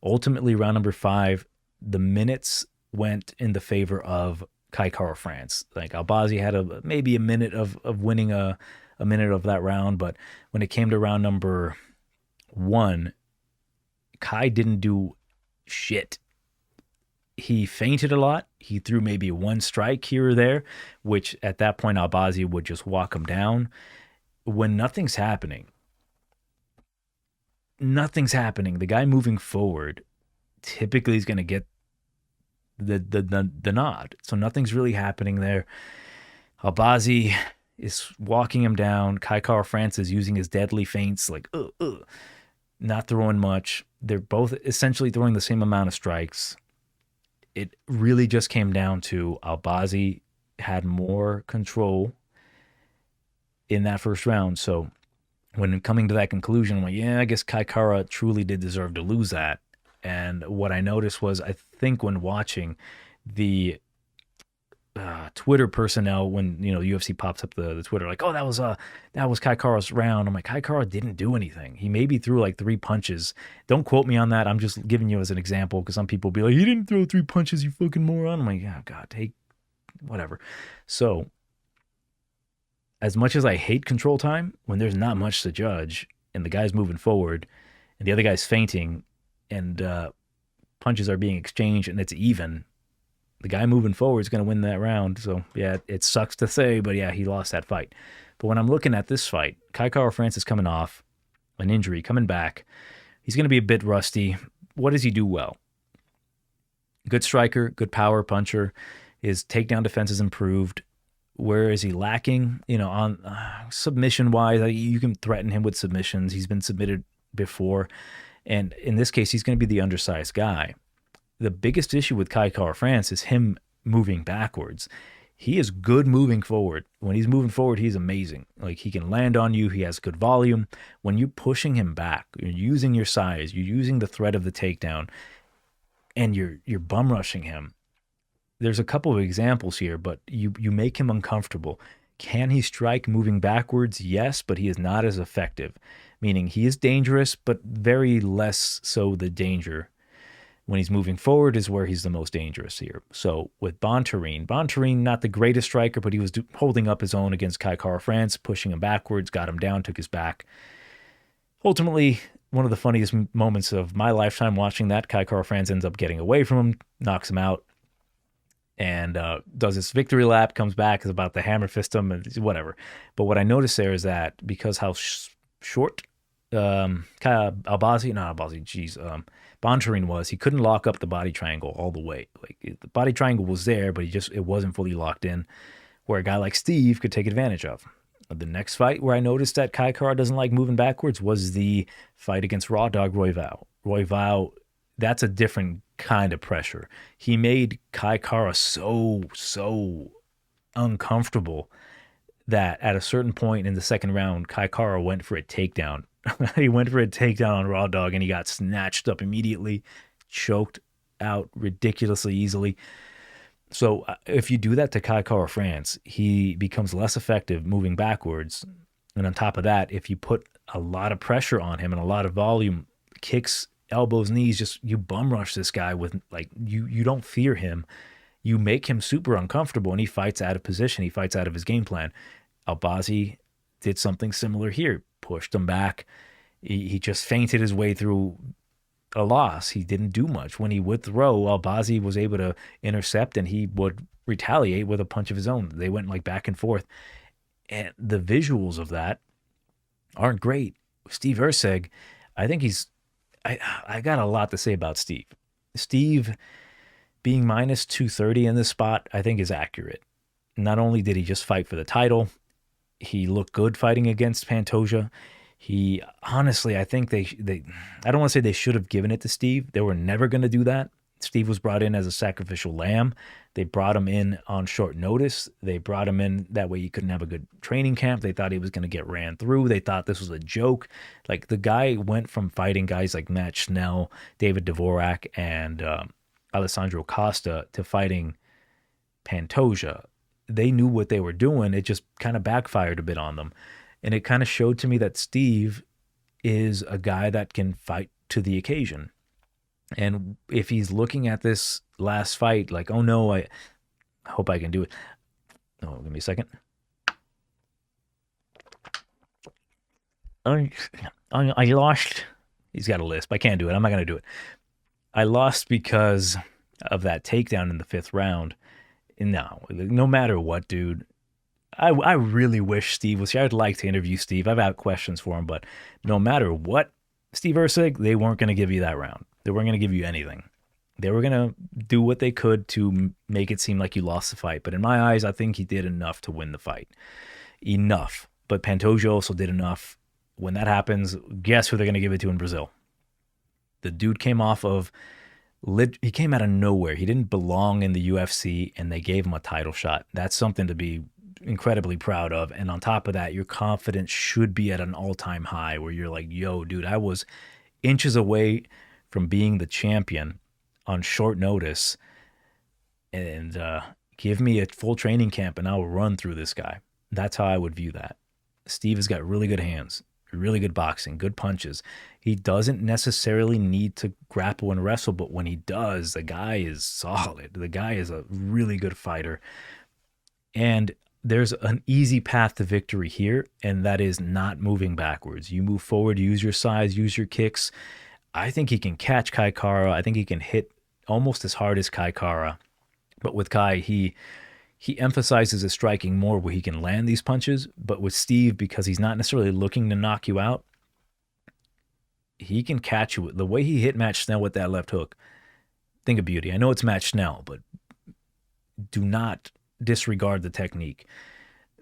Ultimately, round number 5, the minutes went in the favor of Kai Kara France. Like, Albazi had maybe a minute of winning a minute of that round, but when it came to round number 1, Kai didn't do shit. He feinted a lot. He threw maybe 1 strike here or there, which at that point Albazi would just walk him down. When nothing's happening, the guy moving forward typically is going to get the nod. So nothing's really happening there. Albazi is walking him down. Kai Kara France is using his deadly feints, like not throwing much. They're both essentially throwing the same amount of strikes. It really just came down to Albazi had more control in that first round. So when coming to that conclusion, I'm like, yeah, I guess Kai Kara truly did deserve to lose that. And what I noticed was, I think when watching the Twitter personnel, when UFC pops up the Twitter, like, oh, that was Kai Kara's round. I'm like, Kai Kara didn't do anything. He maybe threw like 3 punches. Don't quote me on that. I'm just giving you as an example, because some people be like, he didn't throw 3 punches, you fucking moron. I'm like, oh God, take whatever. So as much as I hate control time, when there's not much to judge and the guy's moving forward and the other guy's fainting and punches are being exchanged and it's even, the guy moving forward is going to win that round. So, yeah, it sucks to say, but yeah, he lost that fight. But when I'm looking at this fight, Kai Kara France is coming off an injury, coming back. He's going to be a bit rusty. What does he do well? Good striker, good power puncher. His takedown defense is improved. Where is he lacking? On submission-wise, you can threaten him with submissions. He's been submitted before. And in this case, he's going to be the undersized guy. The biggest issue with Kai Kara France is him moving backwards. He is good moving forward. When he's moving forward, he's amazing. Like, he can land on you. He has good volume. When you're pushing him back, you're using your size, you're using the threat of the takedown, and you're bum rushing him. There's a couple of examples here, but you make him uncomfortable. Can he strike moving backwards? Yes, but he is not as effective. Meaning he is dangerous, but very less so the danger. When he's moving forward is where he's the most dangerous here. So with Bontarine, not the greatest striker, but he was holding up his own against Kai Kara-France, pushing him backwards, got him down, took his back. Ultimately, one of the funniest moments of my lifetime watching that, Kai Kara-France ends up getting away from him, knocks him out, and does this victory lap, comes back, is about to hammer fist him, and whatever. But what I noticed there is that because how short Bontarine was, he couldn't lock up the body triangle all the way. Like, the body triangle was there, but it wasn't fully locked in, where a guy like Steve could take advantage of. The next fight where I noticed that Kai Kara doesn't like moving backwards was the fight against Raw Dog Royval. Royval, that's a different kind of pressure. He made Kai Kara so uncomfortable that at a certain point in the second round, Kai Kara went for a takedown. He went for a takedown on Raw Dog, and he got snatched up immediately, choked out ridiculously easily. So if you do that to Kai Kara-France, he becomes less effective moving backwards. And on top of that, if you put a lot of pressure on him and a lot of volume, kicks, elbows, knees, just you bum rush this guy with, like, you don't fear him. You make him super uncomfortable, and he fights out of position. He fights out of his game plan. Albazi did something similar here, pushed him back. He just feinted his way through a loss. He didn't do much. When he would throw, Albazi was able to intercept, and he would retaliate with a punch of his own. They went like back and forth. And the visuals of that aren't great. Steve Erecg, I think I got a lot to say about Steve. Steve being minus 230 in this spot, I think is accurate. Not only did he just fight for the title, he looked good fighting against Pantoja. He honestly, I think they I don't want to say they should have given it to Steve. They were never going to do that. Steve was brought in as a sacrificial lamb. They brought him in on short notice. They brought him in that way he couldn't have a good training camp. They thought he was going to get ran through. They thought this was a joke. Like, the guy went from fighting guys like Matt Schnell, David Dvorak, and Alessandro Costa to fighting Pantoja. They knew what they were doing. It just kind of backfired a bit on them. And it kind of showed to me that Steve is a guy that can fight to the occasion. And if he's looking at this last fight like, oh no, I hope I can do it. Oh, give me a second. I lost. He's got a lisp. I can't do it. I'm not going to do it. I lost because of that takedown in the 5th round. No matter what, dude. I really wish Steve was here. I'd like to interview Steve. I've had questions for him, but no matter what, Steve Erecg, they weren't going to give you that round. They weren't going to give you anything. They were going to do what they could to make it seem like you lost the fight. But in my eyes, I think he did enough to win the fight. Enough. But Pantoja also did enough. When that happens, guess who they're going to give it to in Brazil? The dude came off of... He came out of nowhere. He didn't belong in the UFC, and they gave him a title shot. That's something to be incredibly proud of. And on top of that, your confidence should be at an all-time high where you're like, yo, dude, I was inches away from being the champion on short notice, and give me a full training camp and I'll run through this guy. That's how I would view that. Steve has got really good hands, really good boxing, good punches. He doesn't necessarily need to grapple and wrestle, but when he does, the guy is solid. The guy is a really good fighter. And there's an easy path to victory here, and that is not moving backwards. You move forward, use your size, use your kicks. I think he can catch Kai Kara. I think he can hit almost as hard as Kai Kara. But with Kai, he emphasizes his striking more where he can land these punches. But with Steve, because he's not necessarily looking to knock you out, he can catch you. The way he hit Matt Schnell with that left hook, think of beauty. I know it's Matt Schnell, but do not disregard the technique.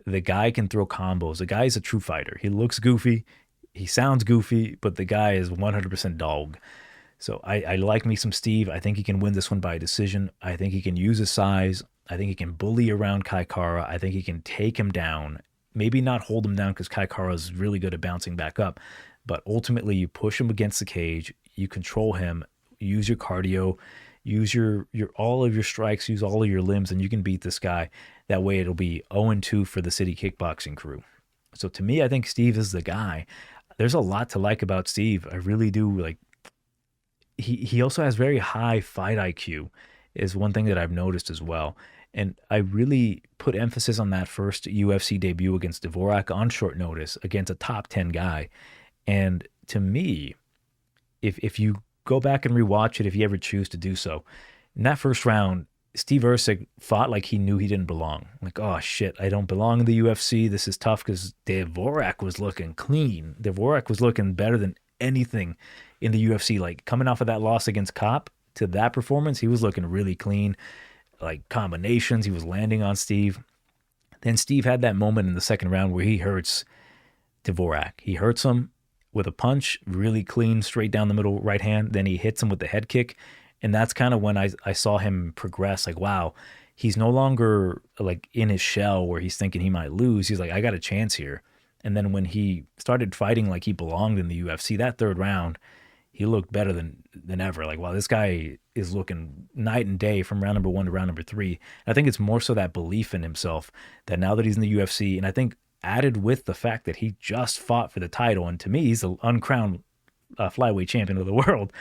The guy can throw combos. The guy is a true fighter. He looks goofy. He sounds goofy, but the guy is 100% dog. So I like me some Steve. I think he can win this one by decision. I think he can use his size. I think he can bully around Kai Kara. I think he can take him down. Maybe not hold him down because Kai Kara is really good at bouncing back up. But ultimately, you push him against the cage. You control him. Use your cardio. Use your all of your strikes. Use all of your limbs, and you can beat this guy. That way, it'll be 0-2 for the City Kickboxing crew. So to me, I think Steve is the guy. There's a lot to like about Steve. I really do. Like, he also has very high fight IQ, is one thing that I've noticed as well. And I really put emphasis on that first UFC debut against Dvorak on short notice against a top 10 guy. And to me, if you go back and rewatch it, if you ever choose to do so, in that first round, Steve Erecg fought like he knew he didn't belong. Like, oh shit, I don't belong in the UFC. This is tough, because Dvorak was looking clean. Dvorak was looking better than anything in the UFC. Like, coming off of that loss against Kopp to that performance, he was looking really clean. Like, combinations, he was landing on Steve. Then Steve had that moment in the second round where he hurts Dvorak. He hurts him with a punch, really clean, straight down the middle right hand. Then he hits him with the head kick. And that's kind of when I saw him progress. Like, wow, he's no longer like in his shell where he's thinking he might lose. He's like, I got a chance here. And then when he started fighting like he belonged in the UFC, that third round, he looked better than ever. Like, wow, this guy is looking night and day from round number 1 to round number 3. I think it's more so that belief in himself that now that he's in the UFC, and I think added with the fact that he just fought for the title, and to me, he's the uncrowned flyweight champion of the world.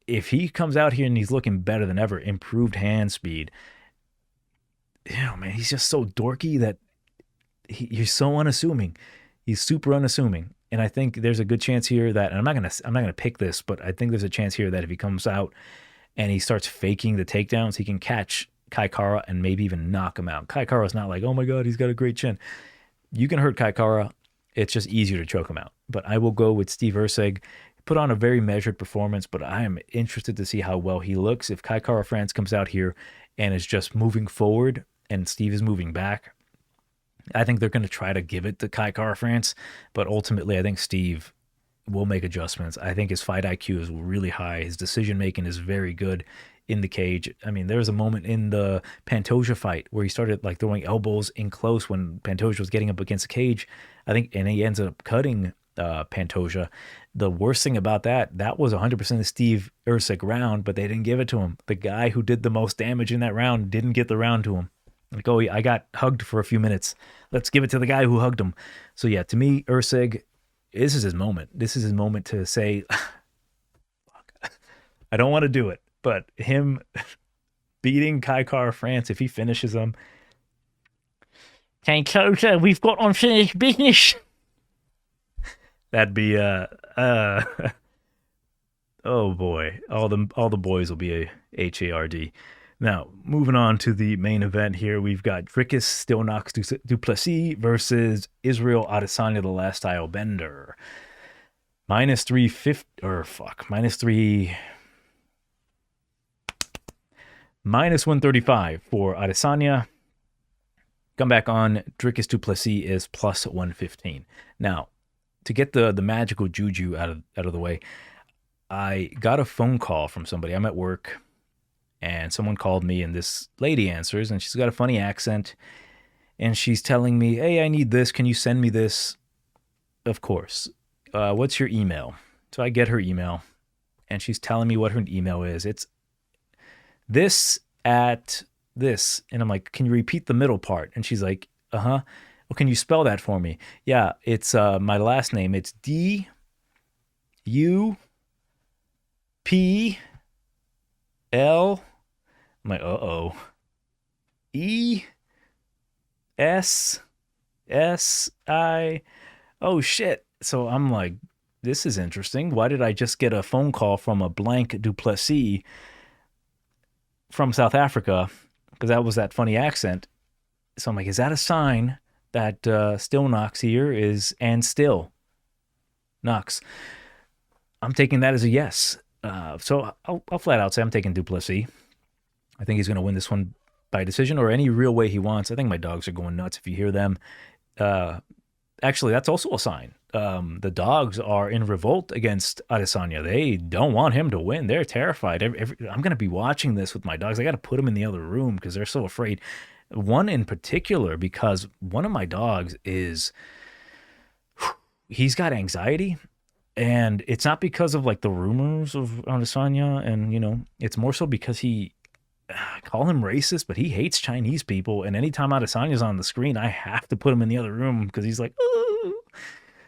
If he comes out here and he's looking better than ever, improved hand speed, man, he's just so dorky that he's so unassuming. He's super unassuming. And I think there's a good chance here that, and I'm not gonna pick this, but I think there's a chance here that if he comes out and he starts faking the takedowns, he can catch Kai Kara and maybe even knock him out. Kai Kara's not like, oh my God, he's got a great chin. You can hurt Kai Kara. It's just easier to choke him out. But I will go with Steve Erecg. Put on a very measured performance, but I am interested to see how well he looks. If Kai Kara France comes out here and is just moving forward and Steve is moving back, I think they're going to try to give it to Kai Kara France, but ultimately I think Steve will make adjustments. I think his fight IQ is really high. His decision-making is very good in the cage. I mean, there was a moment in the Pantoja fight where he started like throwing elbows in close when Pantoja was getting up against the cage, I think, and he ends up cutting Pantoja. The worst thing about that was 100% of Steve Erecg round, but they didn't give it to him. The guy who did the most damage in that round didn't get the round to him. Like, oh, I got hugged for a few minutes. Let's give it to the guy who hugged him. So yeah, to me, Erecg, this is his moment. This is his moment to say, fuck, I don't want to do it, but him beating Kai Kara France, if he finishes him, came closer, we've got unfinished business. That'd be oh boy, all the boys will be a HARD. Now, moving on to the main event here, we've got Dricus Still Knocks du Plessis versus Israel Adesanya, the last style bender. Minus 135 for Adesanya. Come back on, Dricus du Plessis is plus 115. Now, to get the magical juju out of the way, I got a phone call from somebody. I'm at work, and someone called me, and this lady answers, and she's got a funny accent, and she's telling me, hey, I need this. Can you send me this? Of course. What's your email? So I get her email, and she's telling me what her email is. It's this at this. And I'm like, can you repeat the middle part? And she's like, uh-huh. Well, can you spell that for me? Yeah, it's my last name. It's D-U-P-L. I'm like, uh-oh. E-S-S-I. Oh, shit. So I'm like, this is interesting. Why did I just get a phone call from a blank du Plessis from South Africa? Because that was that funny accent. So I'm like, is that a sign that Still Knocks here is, and Still Knocks? I'm taking that as a yes. So I'll flat out say I'm taking du Plessis. I think he's going to win this one by decision or any real way he wants. I think my dogs are going nuts if you hear them. actually, that's also a sign. The dogs are in revolt against Adesanya. They don't want him to win. They're terrified. I'm going to be watching this with my dogs. I got to put them in the other room because they're so afraid. One in particular, because one of my dogs he's got anxiety. And it's not because of like the rumors of Adesanya, and it's more so because I call him racist, but he hates Chinese people. And anytime Adesanya's on the screen, I have to put him in the other room because he's like, ooh.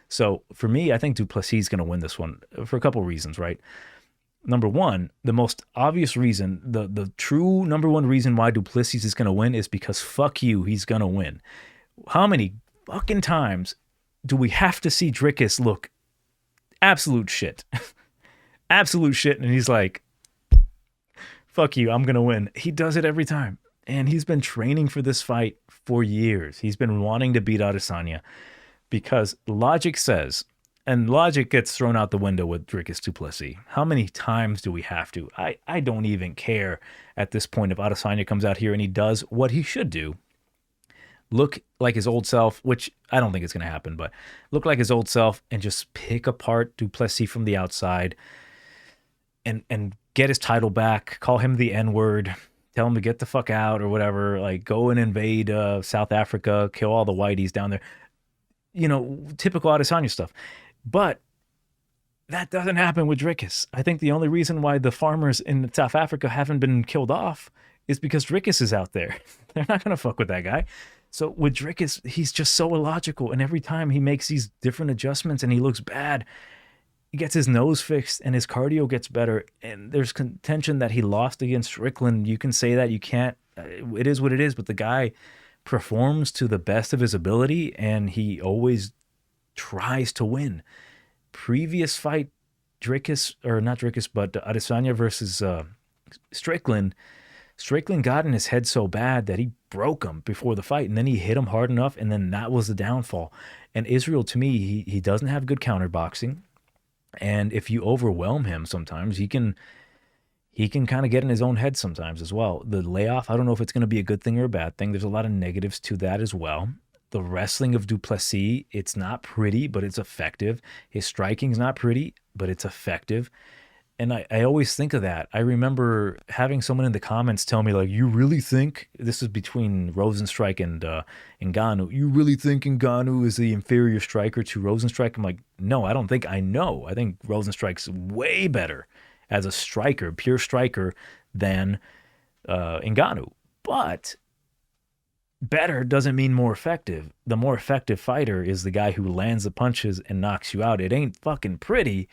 So for me, I think du Plessis is going to win this one for a couple of reasons, right? Number one, the most obvious reason, the true number one reason why du Plessis is going to win is because fuck you, he's going to win. How many fucking times do we have to see Dricus look absolute shit? Absolute shit. And he's like, fuck you, I'm going to win. He does it every time. And he's been training for this fight for years. He's been wanting to beat Adesanya because logic says, and logic gets thrown out the window with Dricus du Plessis. How many times do we have to? I don't even care at this point if Adesanya comes out here and he does what he should do. Look like his old self, which I don't think it's going to happen, but look like his old self and just pick apart du Plessis from the outside and get his title back, call him the N-word, tell him to get the fuck out or whatever, like go and invade South Africa, kill all the whiteys down there. Typical Adesanya stuff. But that doesn't happen with Dricus. I think the only reason why the farmers in South Africa haven't been killed off is because Dricus is out there. They're not going to fuck with that guy. So with Dricus, he's just so illogical. And every time he makes these different adjustments and he looks bad, he gets his nose fixed and his cardio gets better. And there's contention that he lost against Strickland. You can say that, you can't. It is what it is. But the guy performs to the best of his ability and he always tries to win. Previous fight, Adesanya versus Strickland. Strickland got in his head so bad that he broke him before the fight, and then he hit him hard enough, and then that was the downfall. And Israel, to me, he doesn't have good counterboxing, and if you overwhelm him sometimes, he can kind of get in his own head sometimes as well. The layoff, I don't know if it's going to be a good thing or a bad thing. There's a lot of negatives to that as well. The wrestling of du Plessis, it's not pretty, but it's effective. His striking's not pretty, but it's effective. And I always think of that. I remember having someone in the comments tell me, like, you really think, this is between Rozenstruik and Ngannou, you really think Ngannou is the inferior striker to Rozenstruik? I'm like, no, I don't think I know. I think Rozenstruik's way better as a striker, pure striker, than Ngannou. But better doesn't mean more effective. The more effective fighter is the guy who lands the punches and knocks you out. It ain't fucking pretty,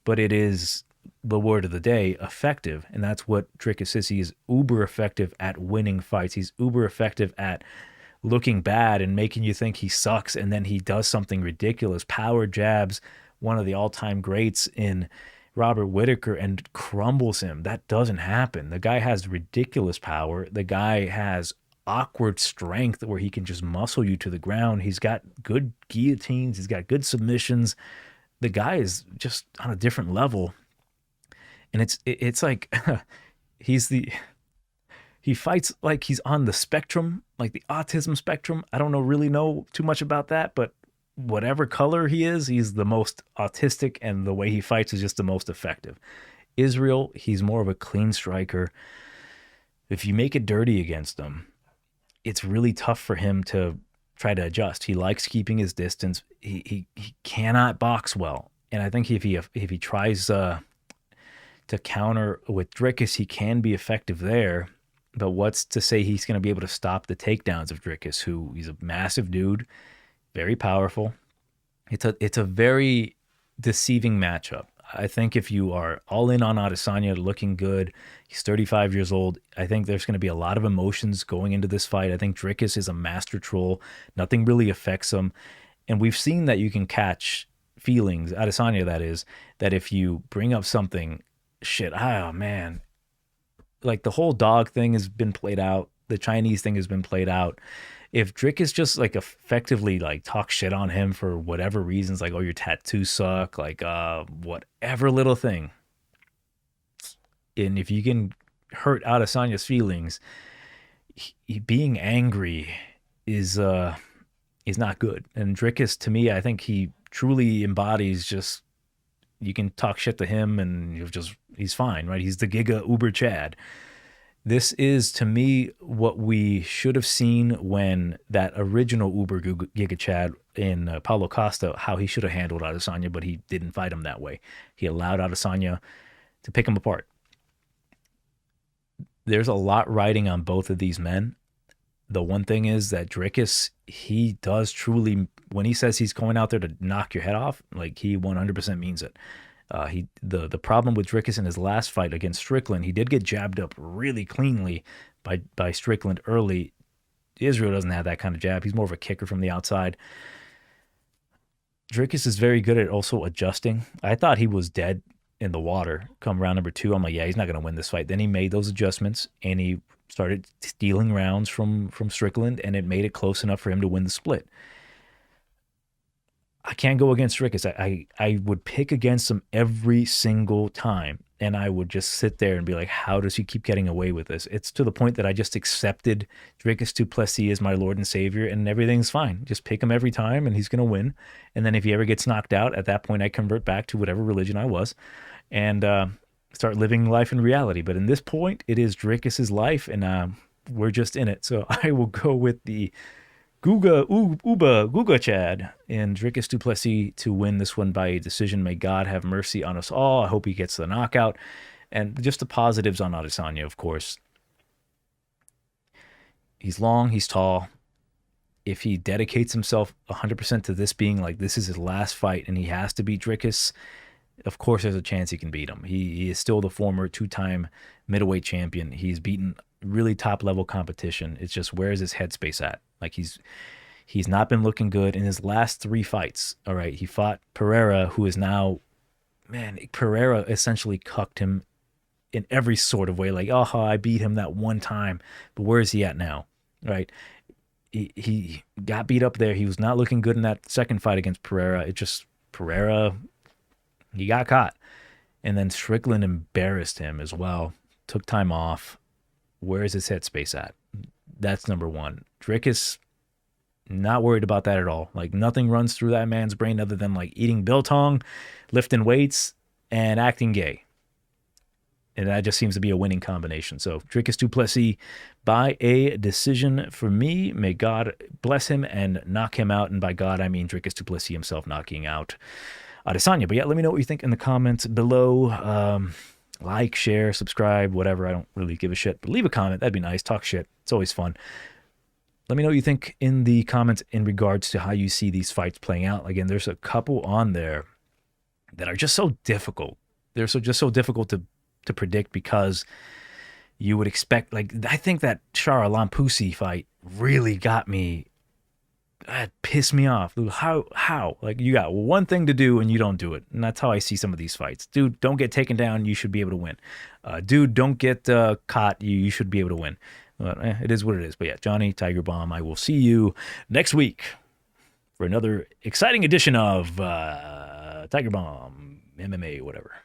but it is, the word of the day, effective. And that's what Dricus is. He is uber effective at winning fights. He's uber effective at looking bad and making you think he sucks, and then he does something ridiculous. Power jabs one of the all-time greats in Robert Whittaker and crumbles him. That doesn't happen. The guy has ridiculous power. The guy has awkward strength where he can just muscle you to the ground. He's got good guillotines. He's got good submissions. The guy is just on a different level. And it's like he fights like he's on the spectrum, like the autism spectrum. I don't really know too much about that, but whatever color he is, he's the most autistic, and the way he fights is just the most effective. Israel, he's more of a clean striker. If you make it dirty against him, it's really tough for him to try to adjust. He likes keeping his distance. He cannot box well. And I think if he tries to counter with Dricus, he can be effective there. But what's to say he's going to be able to stop the takedowns of Dricus, who he's a massive dude, very powerful. It's a very deceiving matchup. I think if you are all in on Adesanya, looking good, he's 35 years old, I think there's going to be a lot of emotions going into this fight. I think Dricus is a master troll. Nothing really affects him. And we've seen that you can catch feelings, Adesanya that is, that if you bring up something, oh man, like the whole dog thing has been played out. The Chinese thing has been played out. If Dricus just like effectively like talk shit on him for whatever reasons, like, oh, your tattoos suck, like whatever little thing, and if you can hurt Adesanya's feelings, being angry is He's not good. And Dricus, to me, I think he truly embodies just, you can talk shit to him and he's fine, right? He's the Giga Uber Chad. This is, to me, what we should have seen when that original Uber Giga Chad in Paulo Costa, how he should have handled Adesanya, but he didn't fight him that way. He allowed Adesanya to pick him apart. There's a lot riding on both of these men. The one thing is that Dricus, he does truly, when he says he's going out there to knock your head off, like he 100% means it. The problem with Dricus in his last fight against Strickland, he did get jabbed up really cleanly by Strickland early. Israel doesn't have that kind of jab. He's more of a kicker from the outside. Dricus is very good at also adjusting. I thought he was dead in the water come round number 2. I'm like, yeah, he's not going to win this fight. Then he made those adjustments and he started stealing rounds from Strickland, and it made it close enough for him to win the split. I can't go against Dricus. I would pick against him every single time, and I would just sit there and be like, how does he keep getting away with this? It's to the point that I just accepted Dricus du Plessis as my Lord and Savior, and everything's fine. Just pick him every time, and he's going to win. And then if he ever gets knocked out, at that point, I convert back to whatever religion I was and start living life in reality. But in this point, it is Dricus's life, and we're just in it. So I will go with the Guga Chad and Dricus du Plessis to win this one by decision. May God have mercy on us all. I hope he gets the knockout. And just the positives on Adesanya, of course. He's long, he's tall. If he dedicates himself 100% to this being like this is his last fight and he has to beat Dricus, of course there's a chance he can beat him. He is still the former 2-time middleweight champion. He's beaten really top-level competition. It's just, where is his headspace at? Like, he's not been looking good in his last 3 fights. All right, he fought Pereira, who is now, man, Pereira essentially cucked him in every sort of way. Like, oh, I beat him that one time, but where is he at now? Right? He got beat up there. He was not looking good in that second fight against Pereira. It just, Pereira, he got caught. And then Strickland embarrassed him as well. Took time off. Where is his headspace at? That's number one. Dricus, not worried about that at all. Like, nothing runs through that man's brain other than like eating biltong, lifting weights, and acting gay. And that just seems to be a winning combination. So Dricus du Plessis by a decision for me. May God bless him and knock him out. And by God, I mean Dricus du Plessis himself knocking out Adesanya. But yeah, let me know what you think in the comments below. Like, share, subscribe, whatever. I don't really give a shit. But leave a comment. That'd be nice. Talk shit. It's always fun. Let me know what you think in the comments in regards to how you see these fights playing out. Again, there's a couple on there that are just so difficult. They're just so difficult to predict because you would expect, like, I think that Shara Lampusi fight really got me. That pissed me off. How? Like, you got one thing to do and you don't do it. And that's how I see some of these fights. Dude, don't get taken down. You should be able to win. Dude, don't get caught. You should be able to win. But it is what it is. But yeah, Johnny, TigerBomb, I will see you next week for another exciting edition of TigerBomb, MMA, whatever.